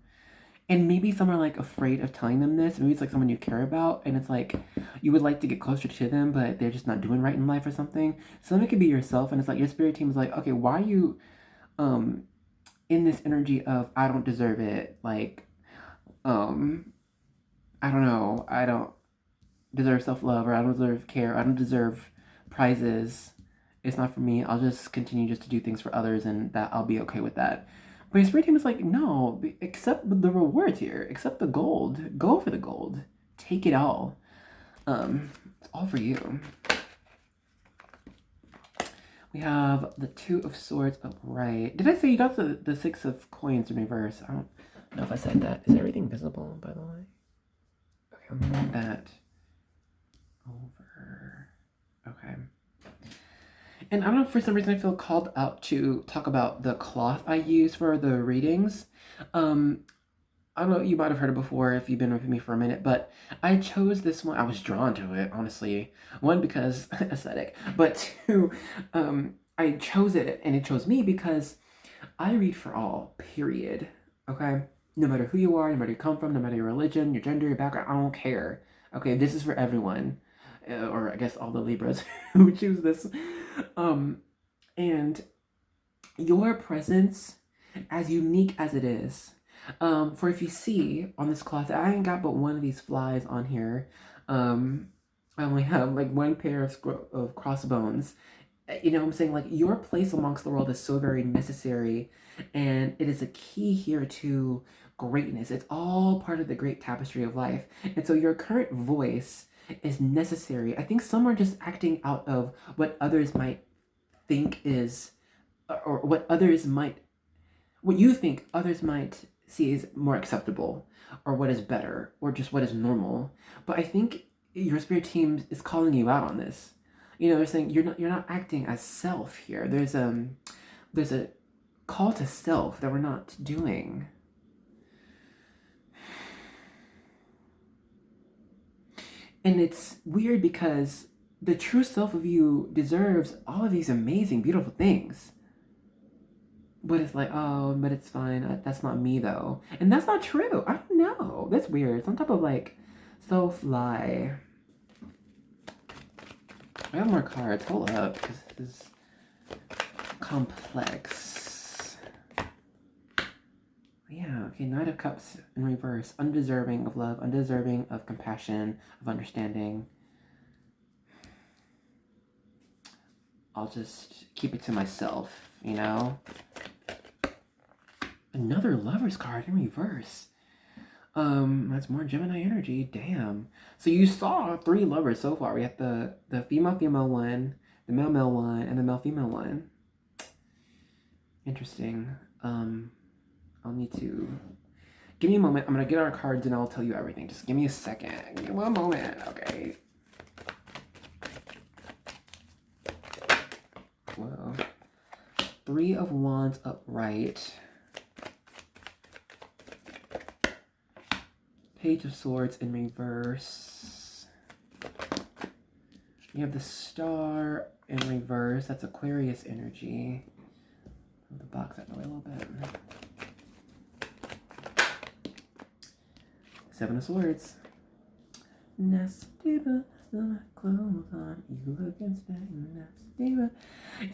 And maybe some are like afraid of telling them this. Maybe it's like someone you care about, and it's like you would like to get closer to them, but they're just not doing right in life or something. Some it could be yourself, and it's like your spirit team is like, okay, why are you um in this energy of I don't deserve it? Like, I don't know, I don't deserve self love, or I don't deserve care, I don't deserve prizes. It's not for me. I'll just continue just to do things for others, and that I'll be okay with that. But your spirit team is like, no, accept the rewards here. Accept the gold. Go for the gold. Take it all. It's all for you. We have the Two of Swords upright. Did I say you got the Six of Coins in reverse? I don't know if I said that. Is everything visible, by the way? Okay, I'm gonna move that over. Okay. And I don't know, for some reason I feel called out to talk about the cloth I use for the readings. I don't know, you might have heard it before if you've been with me for a minute, but I chose this one. I was drawn to it, honestly. One, because aesthetic, but two, I chose it and it chose me because I read for all, period. Okay? No matter who you are, no matter where you come from, no matter your religion, your gender, your background, I don't care. Okay, this is for everyone. Or I guess all the Libras who choose this. And your presence, as unique as it is, for if you see on this cloth, I ain't got but one of these flies on here. I only have like one pair of crossbones. You know what I'm saying? Like, your place amongst the world is so very necessary, and it is a key here to greatness. It's all part of the great tapestry of life. And so your current voice is necessary. I think some are just acting out of what others might think is, or what you think others might see as more acceptable, or what is better, or just what is normal. But I think your spirit team is calling you out on this. You know, they're saying you're not acting as self here. There's a call to self that we're not doing. And it's weird because the true self of you deserves all of these amazing, beautiful things. But it's like, oh, but it's fine. That's not me, though. And that's not true. I don't know. That's weird. Some type of, like, self-lie. I have more cards. Hold up, because this is complex. Yeah, okay, Knight of Cups in reverse. Undeserving of love, undeserving of compassion, of understanding. I'll just keep it to myself, you know? Another Lover's card in reverse. That's more Gemini energy. Damn. So you saw 3 lovers so far. We have the female one, the male one, and the male-female one. Interesting. I'll need to give me a moment. I'm gonna get our cards and I'll tell you everything. Just give me a second. Give me one moment. Okay. Whoa. 3 of Wands upright. Page of Swords in reverse. You have the Star in reverse. That's Aquarius energy. Move the box out of the way a little bit. 7 of Swords. Nasty, clothes on. You looking nasty.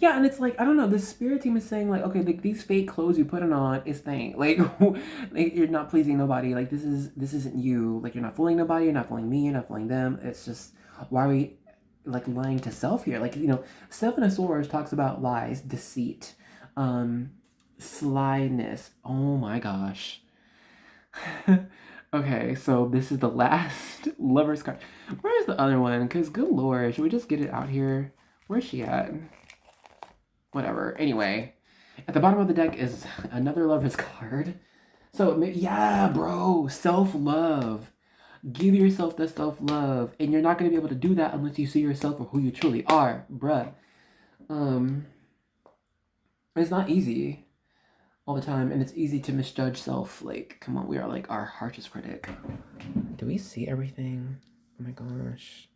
Yeah, and it's like, I don't know, the spirit team is saying like, okay, like these fake clothes you put on is thing. Like, like you're not pleasing nobody. Like this isn't you. Like you're not fooling nobody, you're not fooling me, you're not fooling them. It's just, why are we like lying to self here? Like, you know, 7 of Swords talks about lies, deceit, slyness. Oh my gosh. Okay, so this is the last Lover's card. Where's the other one? Because good lord, should we just get it out here? Where's she at? Whatever. Anyway, at the bottom of the deck is another Lover's card. So, yeah, bro, self-love. Give yourself the self-love. And you're not going to be able to do that unless you see yourself for who you truly are, bruh. It's not easy. all the time, and it's easy to misjudge self. Like, come on, we are like our harshest critic. Do we see everything? Oh my gosh.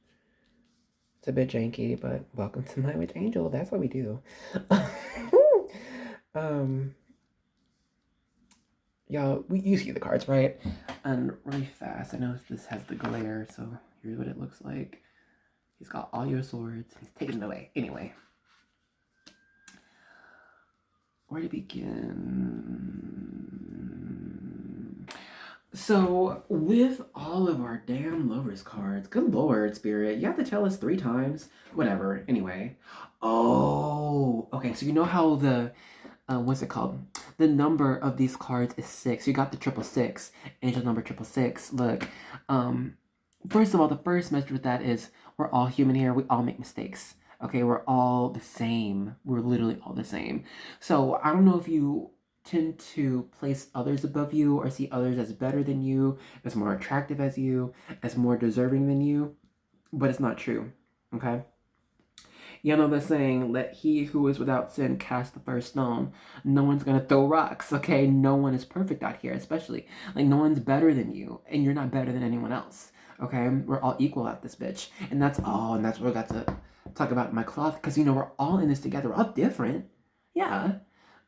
It's a bit janky, but welcome to MyWitchAngel. That's what we do. Y'all, you see the cards, right? And really fast, I know this has the glare, so here's what it looks like. He's got all your swords. He's taking it away. Anyway. Where to begin? So, with all of our damn lovers cards, good lord, Spirit, you have to tell us 3 times. Whatever, anyway. Oh, okay, so you know how the, what's it called? The number of these cards is 6. You got the 666, angel number 666. Look, first of all, the first message with that is we're all human here. We all make mistakes. Okay, we're all the same. We're literally all the same. So I don't know if you tend to place others above you or see others as better than you, as more attractive as you, as more deserving than you, but it's not true. Okay? You know the saying, let he who is without sin cast the first stone. No one's gonna throw rocks, okay? No one is perfect out here, especially. Like, no one's better than you, and you're not better than anyone else, okay? We're all equal at this bitch. And that's all, and that's what I got to talk about in my cloth, because, you know, we're all in this together. We're all different, yeah.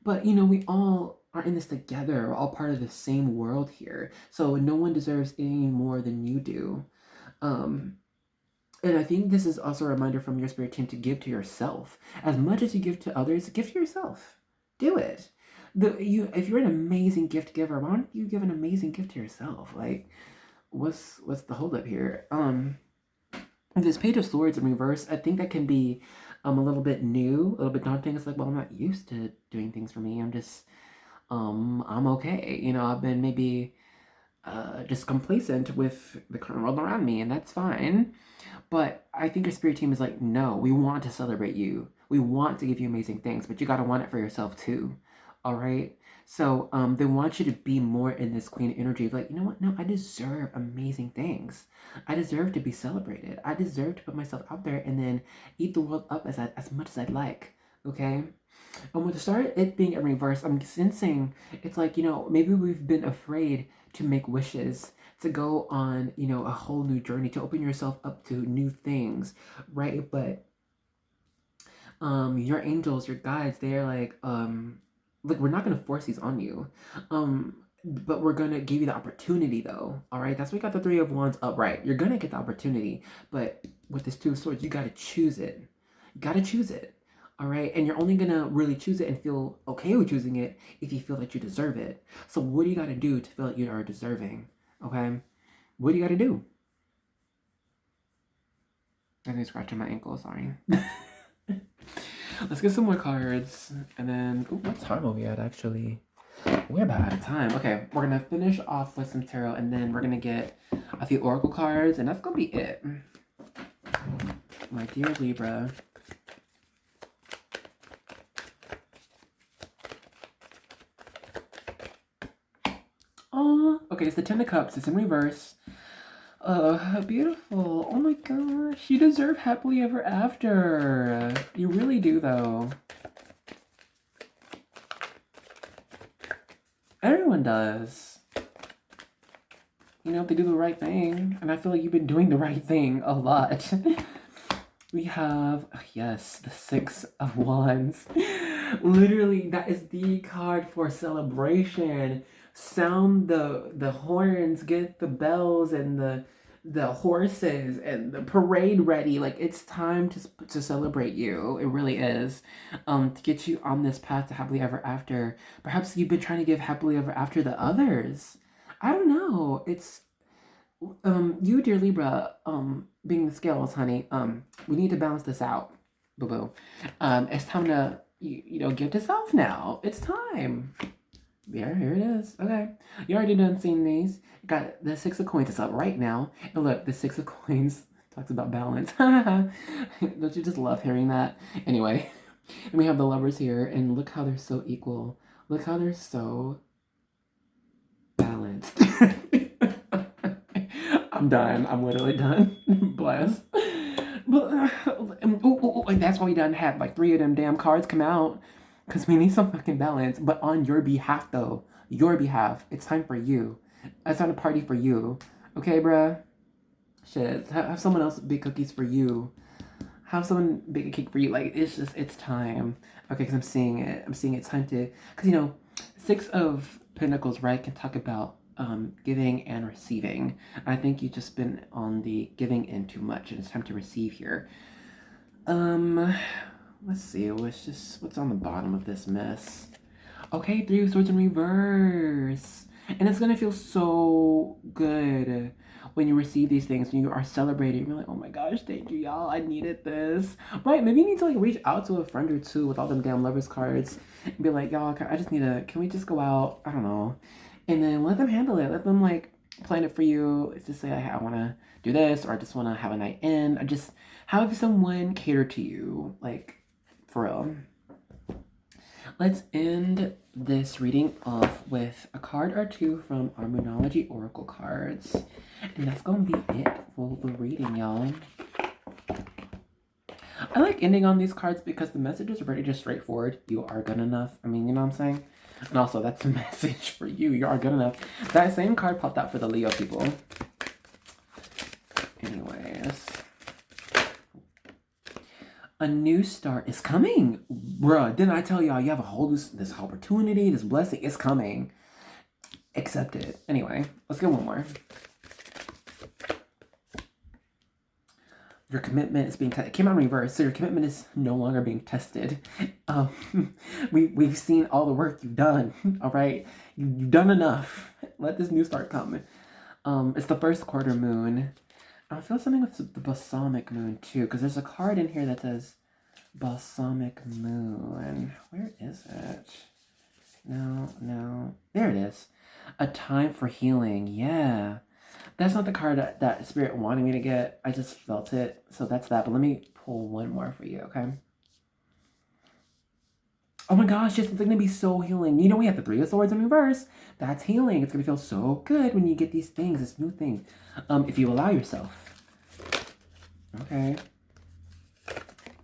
But, you know, we all are in this together. We're all part of the same world here. So no one deserves any more than you do. And I think this is also a reminder from your spirit team to give to yourself. As much as you give to others, give to yourself. Do it. If you're an amazing gift giver, why don't you give an amazing gift to yourself? Like, what's the holdup here? This Page of Swords in reverse, I think that can be a little bit new, a little bit daunting. It's like, well, I'm not used to doing things for me. I'm just, I'm okay. You know, I've been maybe just complacent with the current world around me, and that's fine. But I think your spirit team is like, no, we want to celebrate you. We want to give you amazing things, but you got to want it for yourself too. All right? So they want you to be more in this queen energy of like, you know what? No, I deserve amazing things. I deserve to be celebrated. I deserve to put myself out there and then eat the world up as much as I'd like. Okay? And with the start it being in reverse, I'm sensing it's like, you know, maybe we've been afraid to make wishes, to go on, you know, a whole new journey, to open yourself up to new things, right? But your angels, your guides, they're like we're not gonna force these on you, but we're gonna give you the opportunity though. All right, that's why we got the 3 of Wands upright. You're gonna get the opportunity, but with this 2 of Swords, you gotta choose it. You gotta choose it. All right, and you're only gonna really choose it and feel okay with choosing it if you feel that you deserve it. So what do you gotta do to feel like you are deserving? Okay, what do you gotta do? I need scratching my ankle. Sorry. Let's get some more cards, and then what time are we at? Actually, we're about out of time. Okay, we're gonna finish off with some tarot, and then we're gonna get a few oracle cards, and that's gonna be it. My dear Libra. Oh, okay, it's the 10 of Cups. It's in reverse. Beautiful. Oh my gosh, you deserve happily ever after. You really do, though. Everyone does. You know, if they do the right thing. And I feel like you've been doing the right thing a lot. We have, yes, the 6 of Wands. Literally, that is the card for celebration. Sound the horns, get the bells and the horses and the parade ready. Like, it's time to celebrate you. It really is. To get you on this path to happily ever after. Perhaps you've been trying to give happily ever after to others. I don't know. It's you, dear Libra, being the scales, honey, we need to balance this out. Boo-boo. It's time to you know, give to self now. It's time. Yeah, here it is. Okay. You already done seen these. Got the 6 of Coins is up right now. And look, the 6 of Coins talks about balance. Don't you just love hearing that? Anyway, and we have the Lovers here, and look how they're so equal. Look how they're so balanced. I'm done. I'm literally done. Bless. But, and that's why we done had like 3 of them damn cards come out. Because we need some fucking balance. But on your behalf, though. Your behalf. It's time for you. It's time to party for you. Okay, bruh? Shit. Have someone else bake cookies for you. Have someone bake a cake for you. Like, it's time. Okay, because I'm seeing it. I'm seeing it's time to... Because, you know, Six of Pentacles, right, can talk about giving and receiving. I think you've just been on the giving end too much, and it's time to receive here. Let's see. What's on the bottom of this mess? Okay, Three of Swords in reverse. And it's gonna feel so good when you receive these things, when you are celebrating. You're like, oh my gosh, thank you, y'all. I needed this. Right, maybe you need to like reach out to a friend or two with all them damn lovers cards and be like, y'all, can we just go out? I don't know. And then let them handle it. Let them like plan it for you. It's just say, I want to do this, or I just want to have a night in. I just have someone cater to you, like, for real. Let's end this reading off with a card or two from our Moonology Oracle cards. And that's going to be it for the reading, y'all. I like ending on these cards because the message is pretty just straightforward. You are good enough. I mean, you know what I'm saying? And also, that's a message for you. You are good enough. That same card popped out for the Leo people. Anyways. A new start is coming. Bruh, didn't I tell y'all you have a whole this opportunity, this blessing is coming. Accept it. Anyway, let's get one more. Your commitment is being tested. It came out in reverse, so your commitment is no longer being tested. We've seen all the work you've done. All right, you've done enough. Let this new start come. It's the first quarter moon. I feel something with the balsamic moon too, because there's a card in here that says balsamic moon. Where is it? No. There it is. A time for healing. Yeah. That's not the card that Spirit wanted me to get. I just felt it. So that's that. But let me pull one more for you, okay? Oh my gosh, yes, it's going to be so healing. You know, we have the Three of Swords in reverse. That's healing. It's going to feel so good when you get these things, this new thing. If you allow yourself. Okay.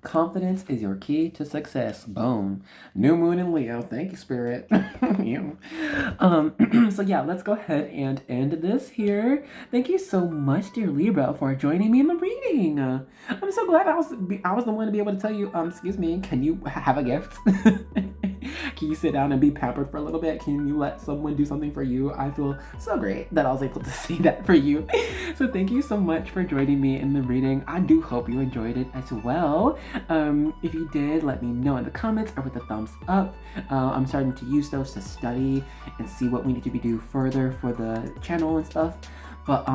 Confidence is your key to success. Boom. New moon in Leo. Thank you, Spirit. So yeah, let's go ahead and end this here. Thank you so much, dear Libra, for joining me in the reading. I'm so glad I was the one to be able to tell you, excuse me, can you have a gift? Can you sit down and be pampered for a little bit? Can you let someone do something for you? I feel so great that I was able to see that for you. So thank you so much for joining me in the reading. I do hope you enjoyed it as well. If you did, let me know in the comments or with a thumbs up. I'm starting to use those to study and see what we need to do further for the channel and stuff. But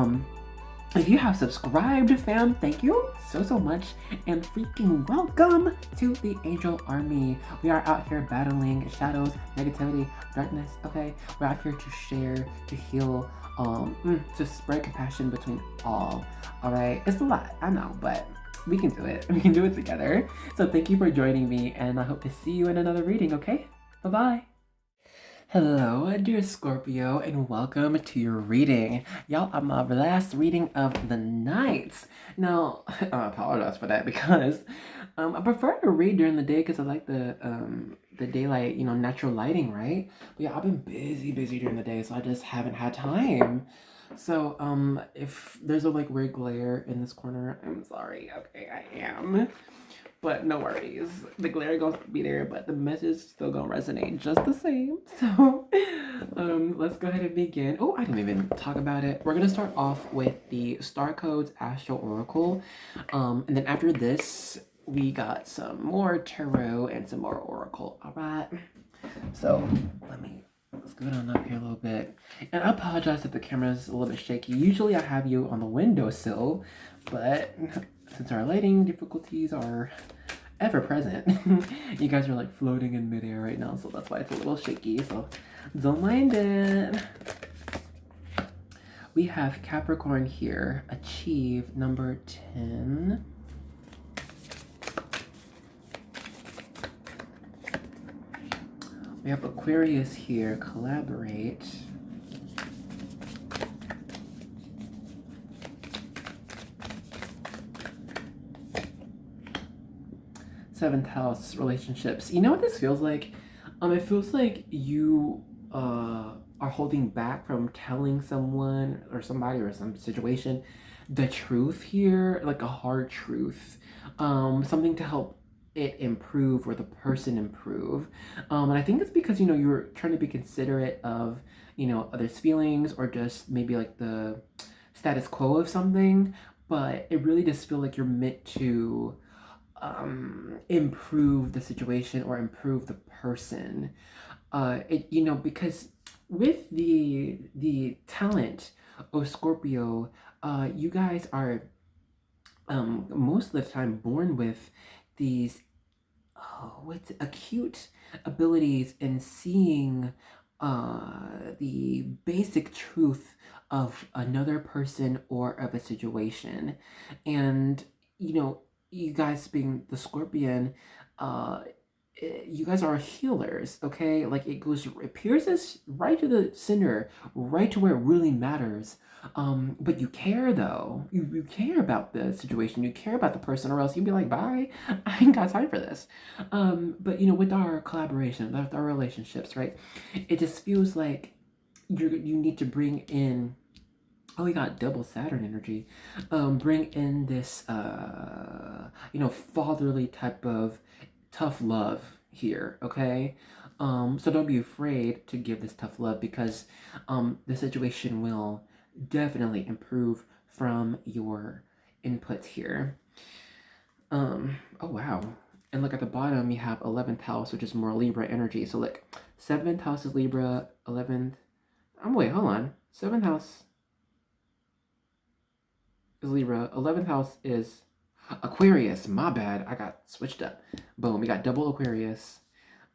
if you have subscribed, fam, thank you so much, and freaking welcome to the Angel Army. We are out here battling shadows, negativity, darkness, okay? We're out here to share, to heal, to spread compassion between all right? It's a lot, I know, but we can do it. We can do it together. So thank you for joining me, and I hope to see you in another reading, okay? Bye-bye. Hello, dear Scorpio, and welcome to your reading. Y'all, I'm our last reading of the night. Now, I apologize for that because I prefer to read during the day because I like the daylight, you know, natural lighting, right? But yeah, I've been busy during the day, so I just haven't had time. So, if there's a like weird glare in this corner, I'm sorry. Okay, I am. But no worries. The glare gonna be there, but the message is still gonna resonate just the same. So, let's go ahead and begin. Oh, I didn't even talk about it. We're gonna start off with the Star Codes Astral Oracle. And then after this, we got some more tarot and some more oracle. All right. So let's go on up here a little bit. And I apologize if the camera's a little bit shaky. Usually I have you on the windowsill, but since our lighting difficulties are ever present, you guys are like floating in midair right now, so that's why it's a little shaky, so don't mind it. We have Capricorn here, achieve number 10. We have Aquarius here, collaborate. Seventh house relationships. You know what this feels like? It feels like you are holding back from telling someone or somebody or some situation the truth here, like a hard truth. Something to help it improve or the person improve. And I think it's because, you're trying to be considerate of, others' feelings or just maybe like the status quo of something, but it really does feel like you're meant to improve the situation or improve the person. Because with the talent of Scorpio, you guys are most of the time born with these with acute abilities in seeing the basic truth of another person or of a situation. And, you guys being the Scorpion, uh, you guys are healers, okay? Like it pierces right to the center, right to where it really matters. But you care though. You care about the situation. You care about the person, or else you'd be like, bye. I ain't got time for this. But with our collaboration, with our relationships, right? It just feels like you need to bring in. Oh, we got double Saturn energy. Bring in this, fatherly type of tough love here, okay? So don't be afraid to give this tough love because the situation will definitely improve from your inputs here. Oh wow. And look at the bottom, you have 11th house, which is more Libra energy. So look, 7th house is Libra, 11th. Wait, hold on. 7th house is Libra, 11th house is Aquarius. My bad, I got switched up. Boom, we got double Aquarius.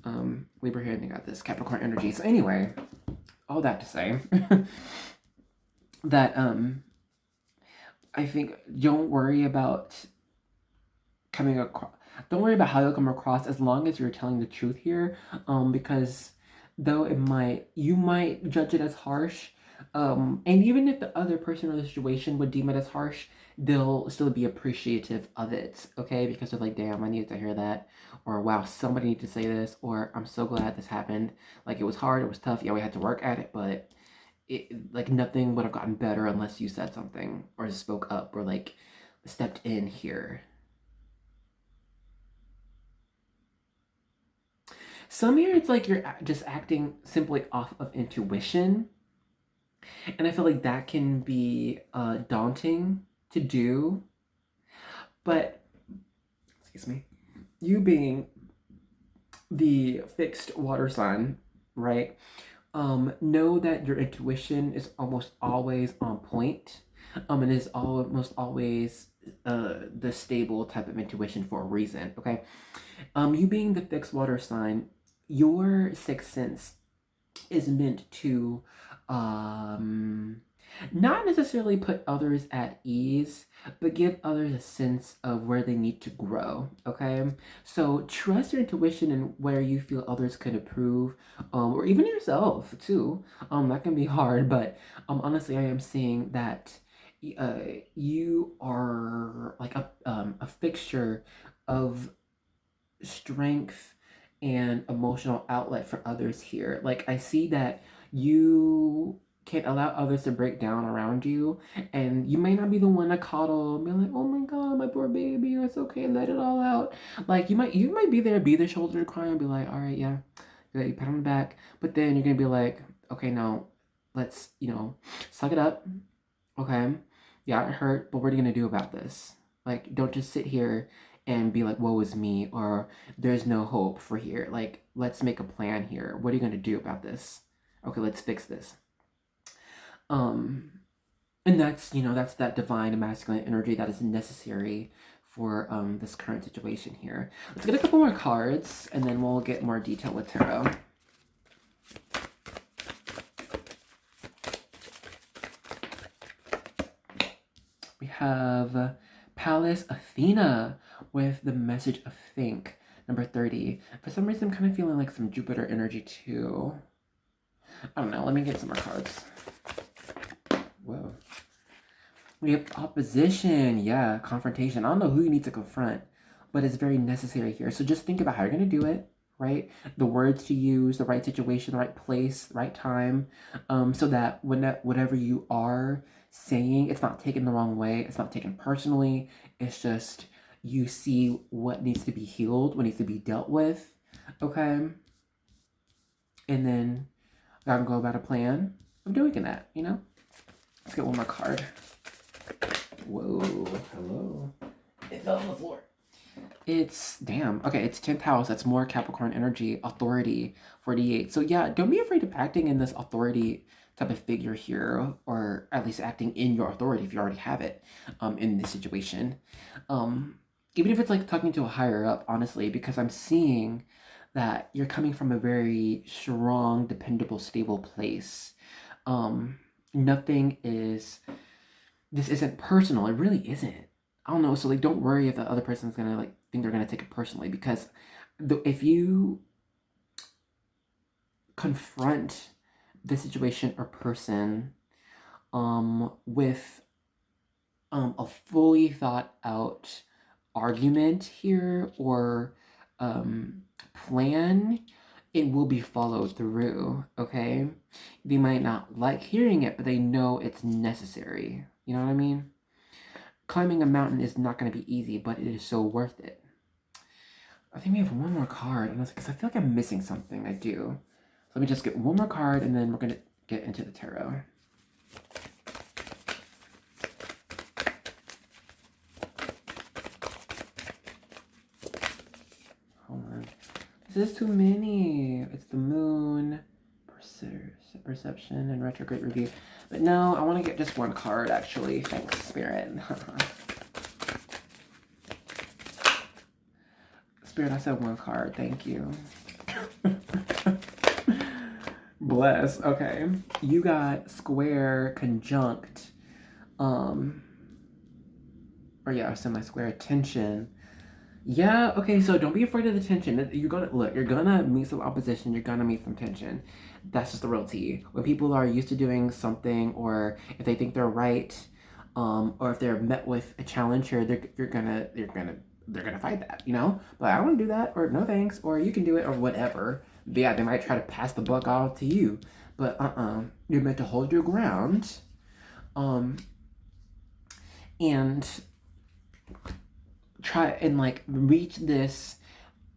Libra here, and you got this Capricorn energy. So anyway, all that to say that I think don't worry about coming across. Don't worry about how you'll come across as long as you're telling the truth here. Because though you might judge it as harsh, and even if the other person or the situation would deem it as harsh, they'll still be appreciative of it, okay? Because they're like, damn, I needed to hear that, or wow, somebody needed to say this, or I'm so glad this happened. Like, it was hard, it was tough, yeah, we had to work at it, but like nothing would have gotten better unless you said something, or spoke up, or like stepped in here. Some here, it's like you're just acting simply off of intuition. And I feel like that can be daunting to do. But, excuse me, you being the fixed water sign, right? Know that your intuition is almost always on point. And is almost always the stable type of intuition for a reason, okay? You being the fixed water sign, your sixth sense is meant to not necessarily put others at ease, but give others a sense of where they need to grow, okay? So trust your intuition and where you feel others could improve, or even yourself too. That can be hard, but honestly, I am seeing that you are like a fixture of strength and emotional outlet for others here. Like I see that you can allow others to break down around you, and you may not be the one to coddle and be like, oh my god, my poor baby, it's okay, let it all out. Like you might be there, be the shoulder to cry and be like, all right, yeah, you pat on the back, but then you're gonna be like, okay, now let's suck it up, okay, yeah, it hurt, but what are you gonna do about this? Like, don't just sit here and be like, woe is me, or there's no hope for here. Like, let's make a plan here. What are you going to do about this? Okay, let's fix this. And that's, that's that divine and masculine energy that is necessary for this current situation here. Let's get a couple more cards, and then we'll get more detail with tarot. We have Pallas Athena with the message of think, number 30. For some reason, I'm kind of feeling like some Jupiter energy too. I don't know. Let me get some more cards. Whoa. We have opposition. Yeah, confrontation. I don't know who you need to confront. but it's very necessary here. So just think about how you're going to do it, right? The words to use, the right situation, the right place, the right time, so that whatever you are saying, it's not taken the wrong way. It's not taken personally. It's just you see what needs to be healed, what needs to be dealt with, okay? And then gotta go about a plan of doing that, you know? Let's get one more card. Whoa, hello. It fell on the floor. It's, damn, okay, it's 10th house. That's more Capricorn energy, authority, 48. So yeah, don't be afraid of acting in this authority type of figure here, or at least acting in your authority if you already have it in this situation. Even if it's like talking to a higher up, honestly, because I'm seeing that you're coming from a very strong, dependable, stable place. Nothing is, this isn't personal. It really isn't. I don't know. So like, don't worry if the other person's gonna like think they're gonna take it personally, because if you confront the situation or person with a fully thought out argument here or plan, it will be followed through, okay? They might not like hearing it, but they know it's necessary. You know what I mean? Climbing a mountain is not going to be easy, but it is so worth it. I think we have one more card, because I feel like I'm missing something. I do. So let me just get one more card, and then we're going to get into the tarot. Hold on. This is too many. It's the moon, perception, and retrograde review. But no, I want to get just one card, actually. Thanks, Spirit. Spirit, I said one card. Thank you. Bless. Okay. You got square conjunct. Or yeah, semi-square tension. Yeah, okay, so don't be afraid of the tension. You're gonna meet some opposition, you're gonna meet some tension. That's just the real tea. When people are used to doing something, or if they think they're right, or if they're met with a challenge here, they're gonna fight that, you know? But I don't wanna do that, or no thanks, or you can do it, or whatever. But yeah, they might try to pass the buck off to you. But you're meant to hold your ground. And try and like reach this,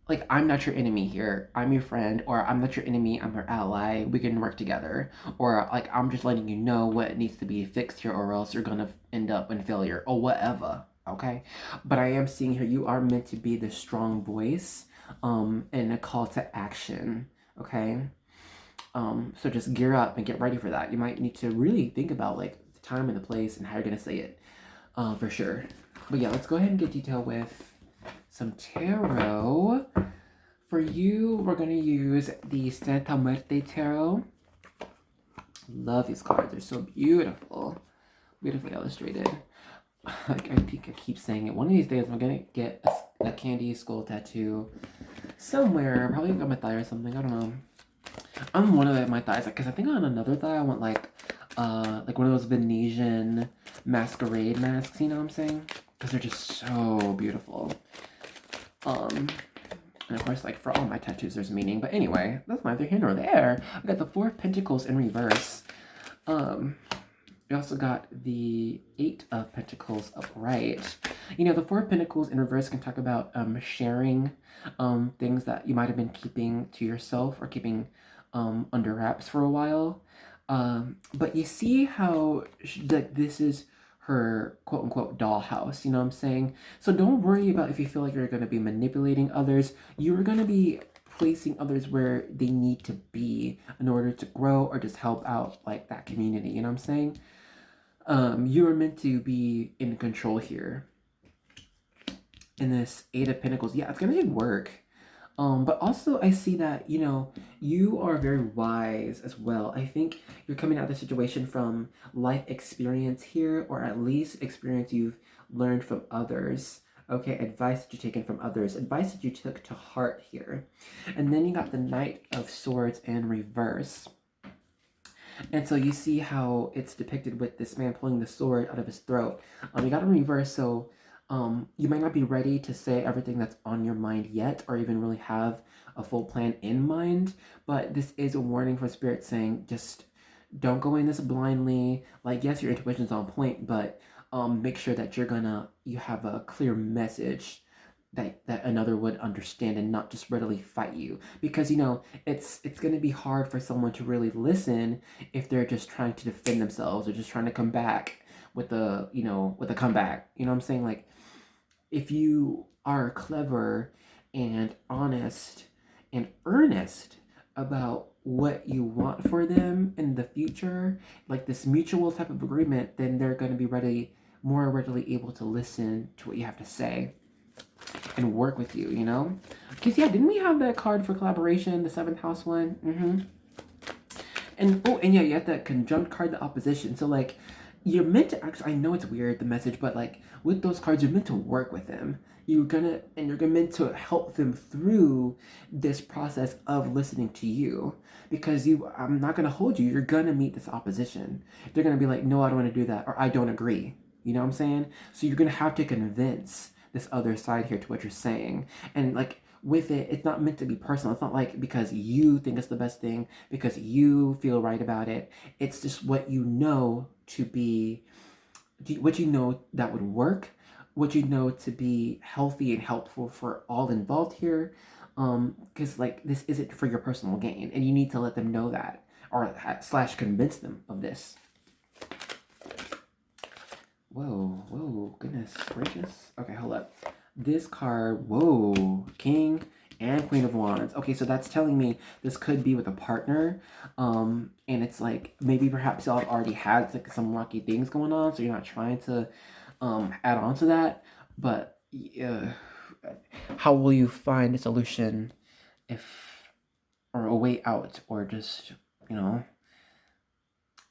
like, I'm not your enemy here, I'm your friend, or I'm not your enemy, I'm your ally, we can work together, or like I'm just letting you know what needs to be fixed here, or else you're gonna end up in failure, or whatever, okay? But I am seeing here you are meant to be the strong voice and a call to action, okay? So just gear up and get ready for that. You might need to really think about like the time and the place and how you're gonna say it, for sure. But yeah, let's go ahead and get detailed with some tarot. For you, we're going to use the Santa Muerte Tarot. Love these cards. They're so beautiful. Beautifully illustrated. Like, I think I keep saying it. One of these days, I'm going to get a candy skull tattoo somewhere. Probably on my thigh or something. I don't know. On one of my thighs. Because I think on another thigh, I want like one of those Venetian masquerade masks. You know what I'm saying? Because they're just so beautiful. And of course, like, for all my tattoos, there's meaning. But anyway, that's neither here nor there. I got the Four of Pentacles in reverse. We also got the Eight of Pentacles upright. You know, the Four of Pentacles in reverse can talk about sharing things that you might have been keeping to yourself or keeping under wraps for a while. But you see how this is her quote-unquote dollhouse, you know what I'm saying? So don't worry about if you feel like you're going to be manipulating others. You're going to be placing others where they need to be in order to grow or just help out like that community, you know what I'm saying? You are meant to be in control here. In this Eight of Pentacles, yeah, it's going to take work. But also I see that, you know, you are very wise as well. I think you're coming out of the situation from life experience here, or at least experience you've learned from others. Okay, advice that you've taken from others, advice that you took to heart here. And then you got the Knight of Swords in reverse. And so you see how it's depicted with this man pulling the sword out of his throat. You got it in reverse, so You might not be ready to say everything that's on your mind yet, or even really have a full plan in mind, but this is a warning from Spirit saying just don't go in this blindly. Like, yes, your intuition's on point, but make sure that you have a clear message that another would understand and not just readily fight you, because it's going to be hard for someone to really listen if they're just trying to defend themselves or just trying to come back with a comeback. You know what I'm saying? Like, if you are clever and honest and earnest about what you want for them in the future, like this mutual type of agreement, then they're going to be more readily able to listen to what you have to say and work with you, Because, yeah, didn't we have that card for collaboration, the 7th house one? And yeah, you have that conjunct card, the opposition. So, like, you're meant to actually, I know it's weird, the message, but, like, with those cards, you're meant to work with them. You're meant to help them through this process of listening to you. Because I'm not going to hold you. You're going to meet this opposition. They're going to be like, no, I don't want to do that. Or I don't agree. You know what I'm saying? So you're going to have to convince this other side here to what you're saying. And, like, with it, it's not meant to be personal. It's not like because you think it's the best thing, because you feel right about it. It's just what you know that would work, what you know to be healthy and helpful for all involved here. Because, like, this isn't for your personal gain, and you need to let them know that, or / convince them of this. Whoa, goodness gracious. Okay, hold up. This card, whoa, King and Queen of Wands. Okay, so that's telling me this could be with a partner. And it's like, maybe perhaps y'all already had like some rocky things going on, so you're not trying to add on to that. But how will you find a solution or a way out, or just,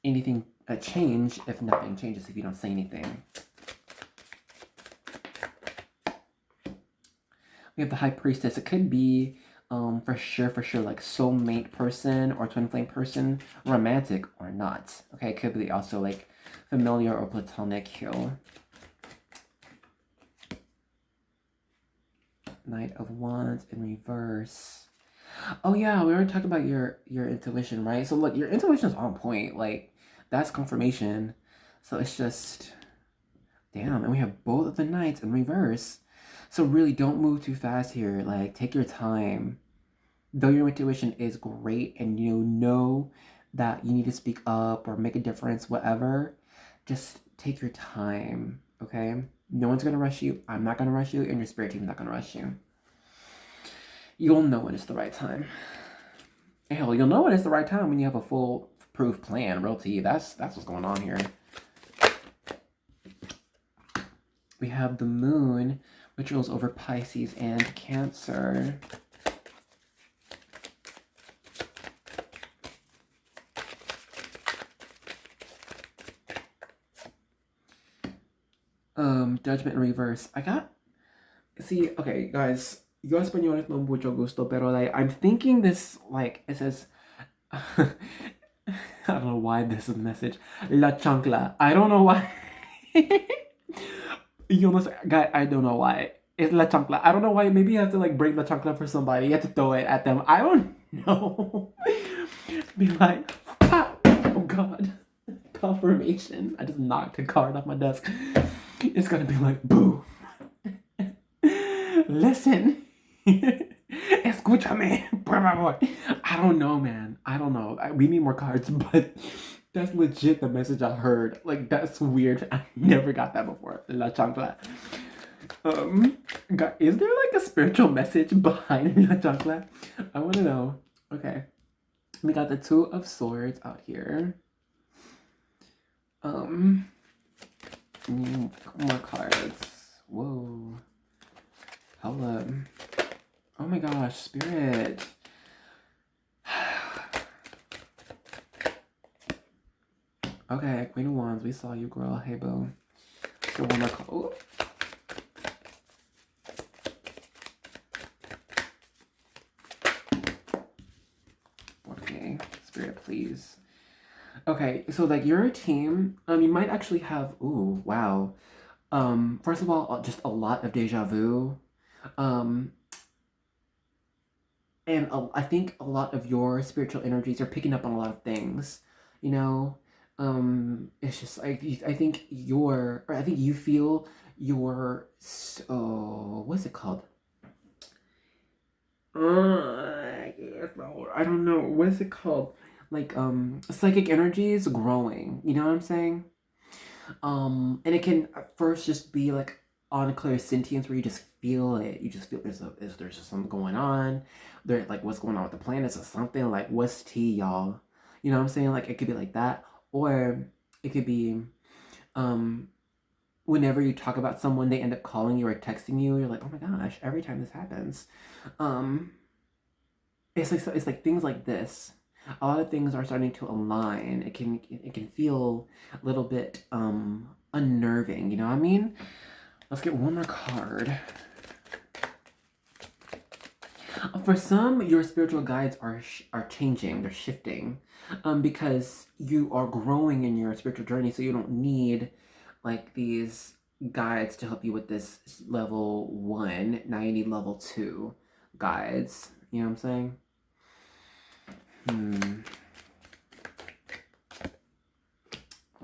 anything, a change if nothing changes, if you don't say anything? We have the High Priestess. It could be for sure, like soulmate person or twin flame person, romantic or not. Okay, it could be also like familiar or platonic here. Knight of Wands in reverse. Oh yeah, we already talked about your intuition, right? So look, your intuition is on point. Like, that's confirmation. So it's just, damn. And we have both of the Knights in reverse. So really, don't move too fast here. Like, take your time. Though your intuition is great and you know that you need to speak up or make a difference, whatever, just take your time, okay? No one's gonna rush you. I'm not gonna rush you, and your spirit team's not gonna rush you. You'll know when it's the right time. Hell, you'll know when it's the right time when you have a foolproof plan. Real tea. That's what's going on here. We have the Moon, which rules over Pisces and Cancer. Judgment in reverse. Okay, guys. Yo español es no mucho gusto, pero like, I'm thinking this, like, it says, I don't know why this is a message. La chancla. I don't know why. Guy, I don't know why. It's la chancla. I don't know why. Maybe you have to, like, break la chancla for somebody. You have to throw it at them. I don't know. Be like, ah! Oh God. Confirmation. I just knocked a card off my desk. It's gonna be like, boo. Listen. Escúchame, por favor. I don't know, man. I don't know. We need more cards, but that's legit the message I heard. Like, that's weird. I never got that before. La chancla. Is there like a spiritual message behind la chancla? I want to know. Okay. We got the Two of Swords out here. More cards. Whoa. Hold up. Oh my gosh, Spirit. Okay, Queen of Wands, we saw you, girl. Hey, boo. So one more card. Ooh. Okay, Spirit, please. Okay, so like, you're a team. You might actually have, ooh, wow. First of all, just a lot of deja vu. Um, and I think a lot of your spiritual energies are picking up on a lot of things, you know. It's just I think I think you feel your what's it called? I don't know what is it called. Like psychic energies growing. You know what I'm saying? And it can at first just be like on clairsentience where you just feel it. You just feel there's just something going on. There, like, what's going on with the planets or something. Like, what's tea, y'all? You know what I'm saying? Like, it could be like that, or it could be um whenever you talk about someone, they end up calling you or texting you. You're like, oh my gosh, every time this happens. Um, it's like things like this. A lot of things are starting to align. It can feel a little bit unnerving, you know what I mean? Let's get one more card. For some, your spiritual guides are changing, they're shifting, because you are growing in your spiritual journey, so you don't need like these guides to help you with this level 1. Now you need level 2 guides. You know what I'm saying?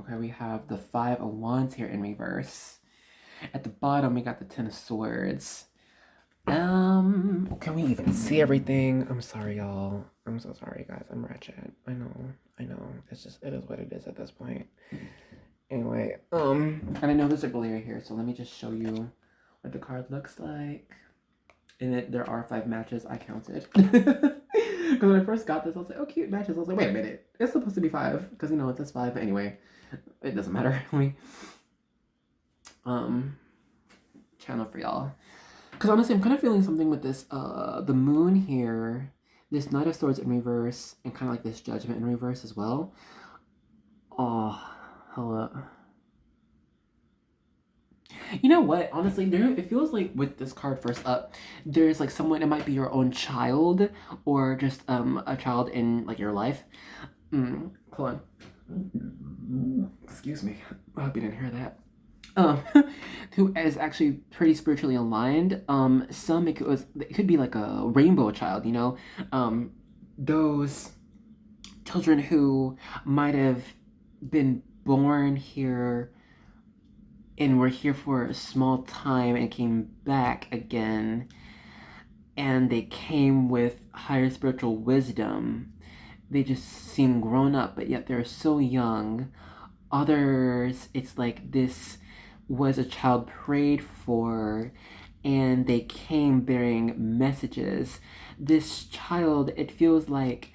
Okay, we have the 5 of Wands here in reverse. At the bottom, we got the 10 of Swords. Can we even see everything? I'm sorry, y'all. I'm so sorry, guys. I'm wretched. I know. It's just, it is what it is at this point. Anyway, and I know there's a glare here, so let me just show you what the card looks like. And there are 5 matches. I counted. Because when I first got this, I was like, oh, cute matches. I was like, wait a minute. It's supposed to be 5. Because, you know, it says 5. But anyway, it doesn't matter. Let me channel for y'all. Because honestly, I'm kind of feeling something with this, the moon here, this Knight of Swords in reverse, and kind of like this Judgment in reverse as well. Oh, hold up. You know what? Honestly, it feels like with this card first up, there's like someone, it might be your own child, or just a child in like your life. Hold on. Excuse me. I hope you didn't hear that. Who is actually pretty spiritually aligned. It could be like a rainbow child, you know, those children who might have been born here and were here for a small time and came back again, and they came with higher spiritual wisdom. They just seem grown up, but yet they're so young. Others, it's like this was a child prayed for and they came bearing messages. This child, it feels like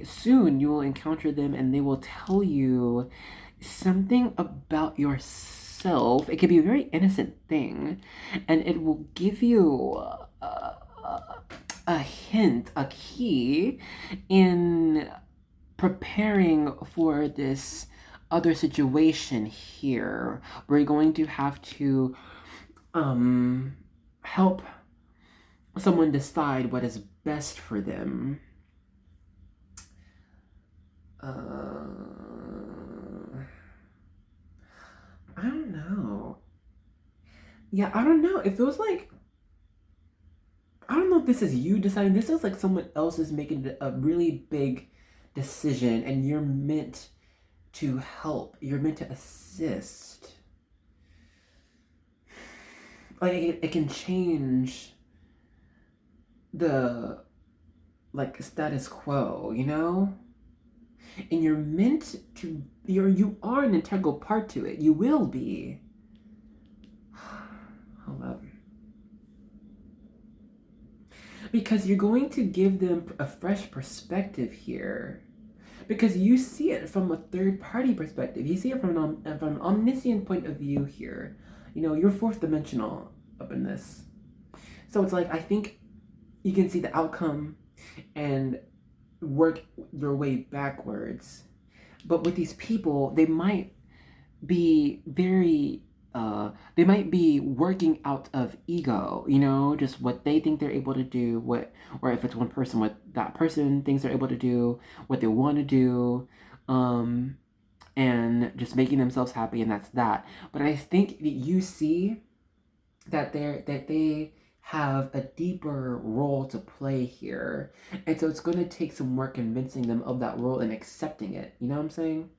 soon you will encounter them and they will tell you something about yourself. It can be a very innocent thing, and it will give you a hint, a key in preparing for this other situation here. We're going to have to help someone decide what is best for them. I don't know. Yeah, I don't know. It feels like, I don't know if this is you deciding. This is like someone else is making a really big decision and you're meant to help. You're meant to assist. Like, it can change the, like, status quo, you know? And you're meant to, you are an integral part to it. You will be. Hold up. Because you're going to give them a fresh perspective here. Because you see it from a third-party perspective. You see it from an omniscient point of view here. You know, you're fourth dimensional up in this. So it's like, I think you can see the outcome and work your way backwards. But with these people, they might be very they might be working out of ego, you know, just what they think they're able to do, or if it's one person, what that person thinks they're able to do, what they want to do. and just making themselves happy, and that's that. But I think that you see that they have a deeper role to play here, and so it's going to take some work convincing them of that role and accepting it. You know what I'm saying?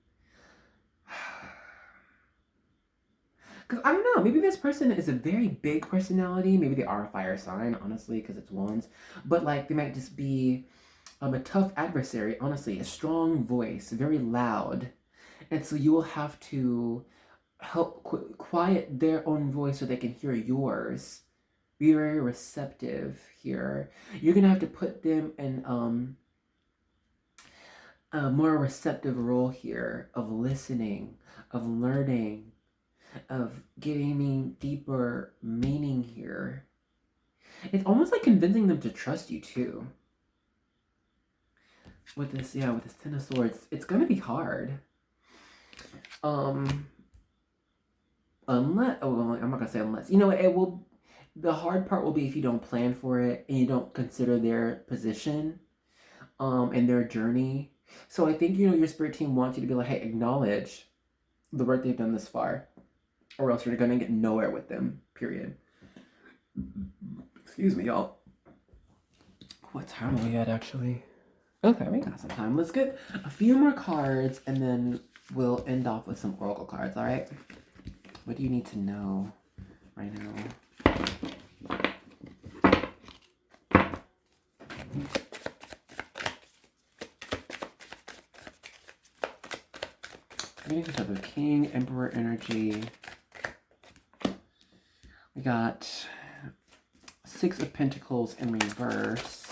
Because I don't know, maybe this person is a very big personality. Maybe they are a fire sign, honestly, because it's wands. But like they might just be a tough adversary, honestly, a strong voice, very loud. And so you will have to help quiet their own voice so they can hear yours. Be very receptive here. You're gonna have to put them in a more receptive role here of listening, of learning, of getting deeper meaning here. It's almost like convincing them to trust you too. With this, yeah, with this Ten of Swords, it's gonna be hard. Unless, oh, well, I'm not gonna say unless. You know, it will. The hard part will be if you don't plan for it and you don't consider their position, and their journey. So I think, you know, your spirit team wants you to be like, hey, acknowledge the work they've done this far, or else you're gonna get nowhere with them. Period. Excuse me, y'all. What time are we at, actually? Okay, we got some time. Let's get a few more cards, and then we'll end off with some oracle cards, all right? What do you need to know right now? We need to start with King, Emperor energy. We got Six of Pentacles in reverse.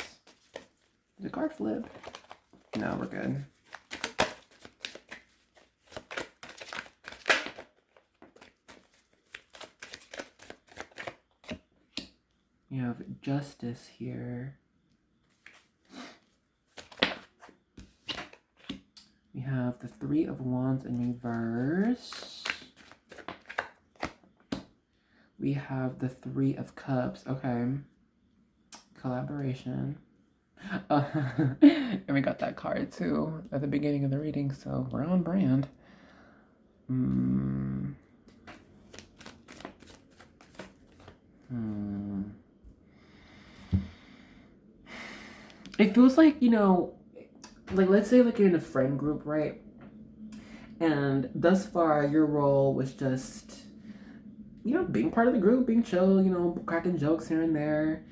Did the card flip? No, we're good. We have Justice here. We have the Three of Wands in reverse. We have the Three of Cups. Okay. Collaboration. And we got that card too at the beginning of the reading, so we're on brand. It feels like, you know, like let's say like you're in a friend group, right? And thus far your role was just, you know, being part of the group, being chill, you know, cracking jokes here and there.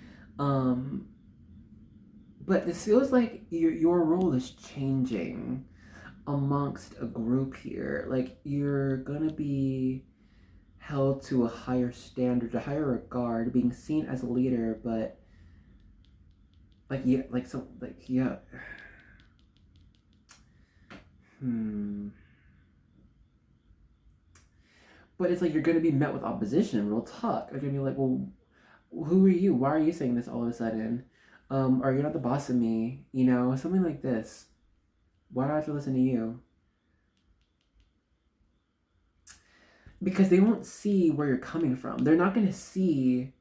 But this feels like your role is changing amongst a group here. Like you're gonna be held to a higher standard, a higher regard, being seen as a leader, but like yeah, like so like yeah. But it's like you're gonna be met with opposition, real talk. You're gonna be like, well, who are you? Why are you saying this all of a sudden? Or you're not the boss of me, you know, something like this. Why do I have to listen to you? Because they won't see where you're coming from. They're not gonna see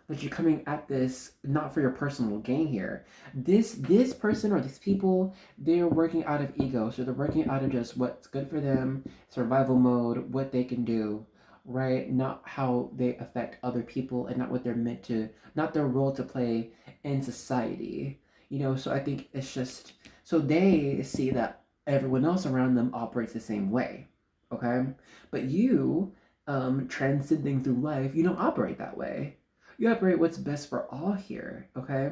that you're coming at this not for your personal gain here. This person or these people, they're working out of ego. So they're working out of just what's good for them, survival mode, what they can do, right? Not how they affect other people, and not what they're meant to, not their role to play in society. You know, so I think it's just, so they see that everyone else around them operates the same way, okay? But you, transcending through life, you don't operate that way. You operate what's best for all here, okay?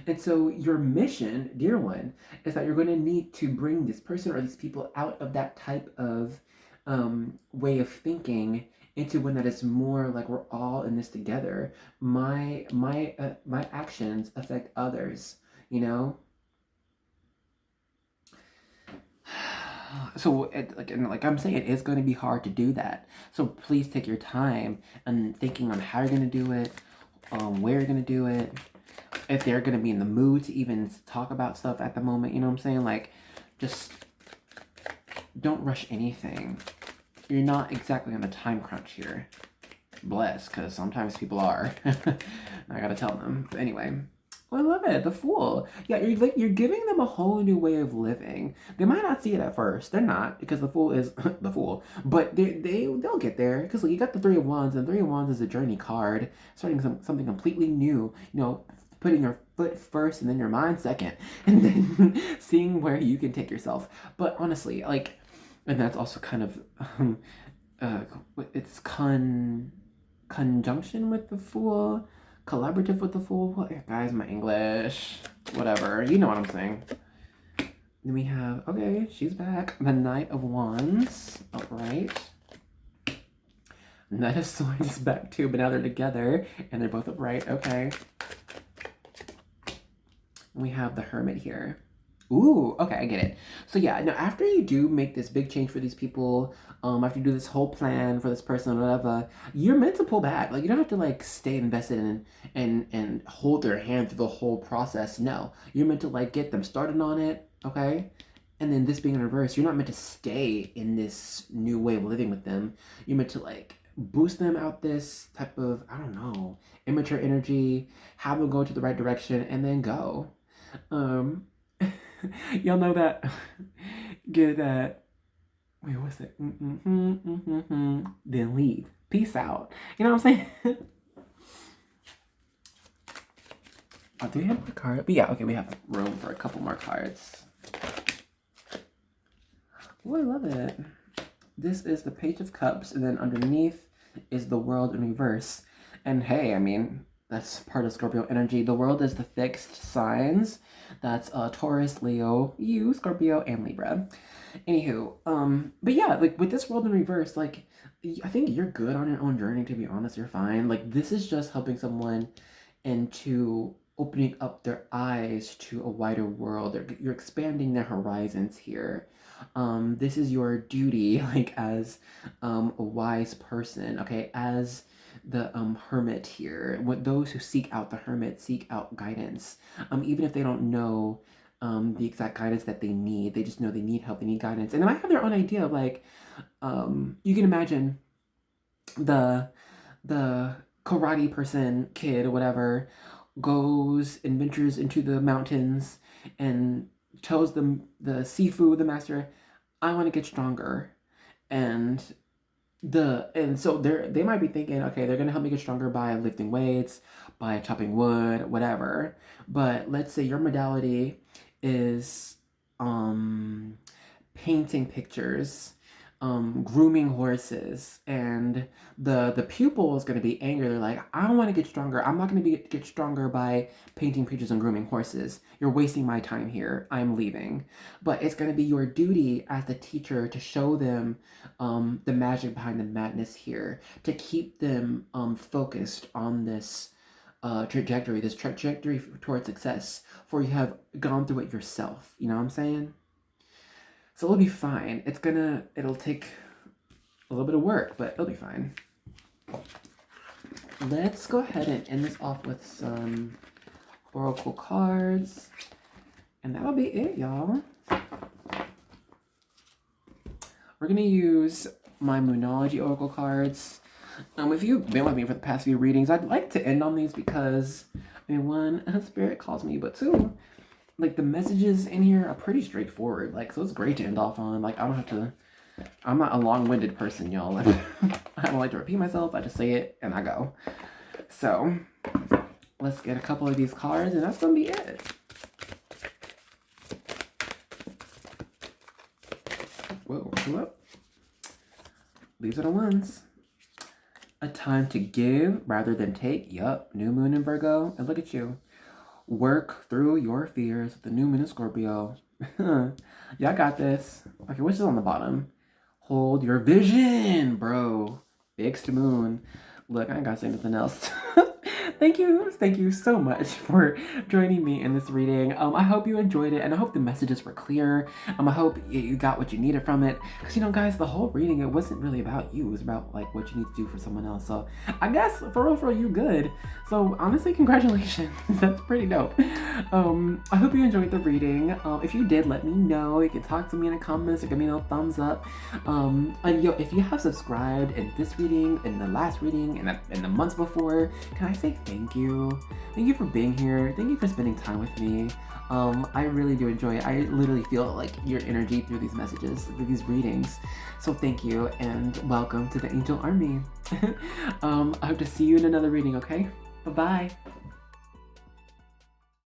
And so your mission, dear one, is that you're going to need to bring this person or these people out of that type of way of thinking into one that is more like we're all in this together. My actions affect others, you know? So like I'm saying, it's going to be hard to do that. So please take your time and thinking on how you're going to do it, where you're going to do it, if they're going to be in the mood to even talk about stuff at the moment. You know what I'm saying? Like, just don't rush anything. You're not exactly on a time crunch here. Bless, because sometimes people are. I gotta tell them. But anyway, Oh, I love it. The Fool. Yeah, you're giving them a whole new way of living. They might not see it at first. They're not, because the Fool is the Fool. But they'll get there, because you got the Three of Wands, and the Three of Wands is a journey card, starting something completely new. Putting your foot first and then your mind second, and then seeing where you can take yourself. But honestly, and that's also kind of it's conjunction with the Fool. Collaborative with the Fool. What, guys, my English. Whatever. You know what I'm saying. Then we have, okay, she's back. The Knight of Wands. Upright. Knight of Swords is back too, but now they're together. And they're both upright. Okay. And we have the Hermit here. Ooh, okay, I get it. So yeah, now after you do make this big change for these people, after you do this whole plan for this person or whatever, you're meant to pull back. You don't have to stay invested in and hold their hand through the whole process. No, you're meant to get them started on it, okay? And then this being in reverse, you're not meant to stay in this new way of living with them. You're meant to boost them out this type of, I don't know, immature energy, have them go to the right direction, and then go. Y'all know that. Get that. Wait, what's it? Then leave. Peace out. You know what I'm saying? Oh, do we have more cards? But yeah, okay, we have room for a couple more cards. Oh, I love it. This is the Page of Cups, and then underneath is the World in reverse. And hey, I mean, that's part of Scorpio energy. The world is the fixed signs. That's Taurus, Leo, you, Scorpio, and Libra. Anywho, but yeah, with this world in reverse, I think you're good on your own journey, to be honest. You're fine. This is just helping someone into opening up their eyes to a wider world. You're expanding their horizons here. This is your duty, as a wise person, okay? As the Hermit here. With those who seek out the Hermit, seek out guidance. Even if they don't know the exact guidance that they need, they just know they need help, they need guidance. And they might have their own idea of you can imagine the karate person, kid, or whatever, goes and ventures into the mountains and tells them, the Sifu, the master, I want to get stronger. And so they might be thinking, okay, they're gonna help me get stronger by lifting weights, by chopping wood, whatever. But let's say your modality is painting pictures, grooming horses, and the pupil is going to be angry. They're like, I don't want to get stronger. I'm not going to get stronger by painting pictures and grooming horses. You're wasting my time here. I'm leaving. But it's going to be your duty as the teacher to show them the magic behind the madness here, to keep them focused on this trajectory towards success, for you have gone through it yourself. You know what I'm saying? So it'll be fine. It'll take a little bit of work, but it'll be fine. Let's go ahead and end this off with some oracle cards. And that'll be it, y'all. We're going to use my Moonology oracle cards. If you've been with me for the past few readings, I'd like to end on these because, one, Spirit calls me, but two, the messages in here are pretty straightforward. So it's great to end off on. I don't have to, I'm not a long-winded person, y'all. I don't like to repeat myself. I just say it and I go. So let's get a couple of these cards and that's going to be it. Whoa, come up. These are the ones. A time to give rather than take. Yup, new moon in Virgo. And look at you. Work through your fears with the new moon in Scorpio. Y'all got this. Okay, what's this on the bottom? Hold your vision, bro. Fixed moon. Look, I ain't gotta say anything else. Thank you so much for joining me in this reading. I hope you enjoyed it, and I hope the messages were clear. I hope you got what you needed from it. Because, guys, the whole reading, it wasn't really about you. It was about, what you need to do for someone else. So, I guess, for real, you good. So, honestly, congratulations. That's pretty dope. I hope you enjoyed the reading. If you did, let me know. You can talk to me in the comments or give me a thumbs up. And, if you have subscribed in this reading, in the last reading, and the months before, can I say thank you. Thank you for being here. Thank you for spending time with me. I really do enjoy it. I literally feel like your energy through these messages, through these readings. So thank you and welcome to the Angel Army. I hope to see you in another reading, okay? Bye-bye.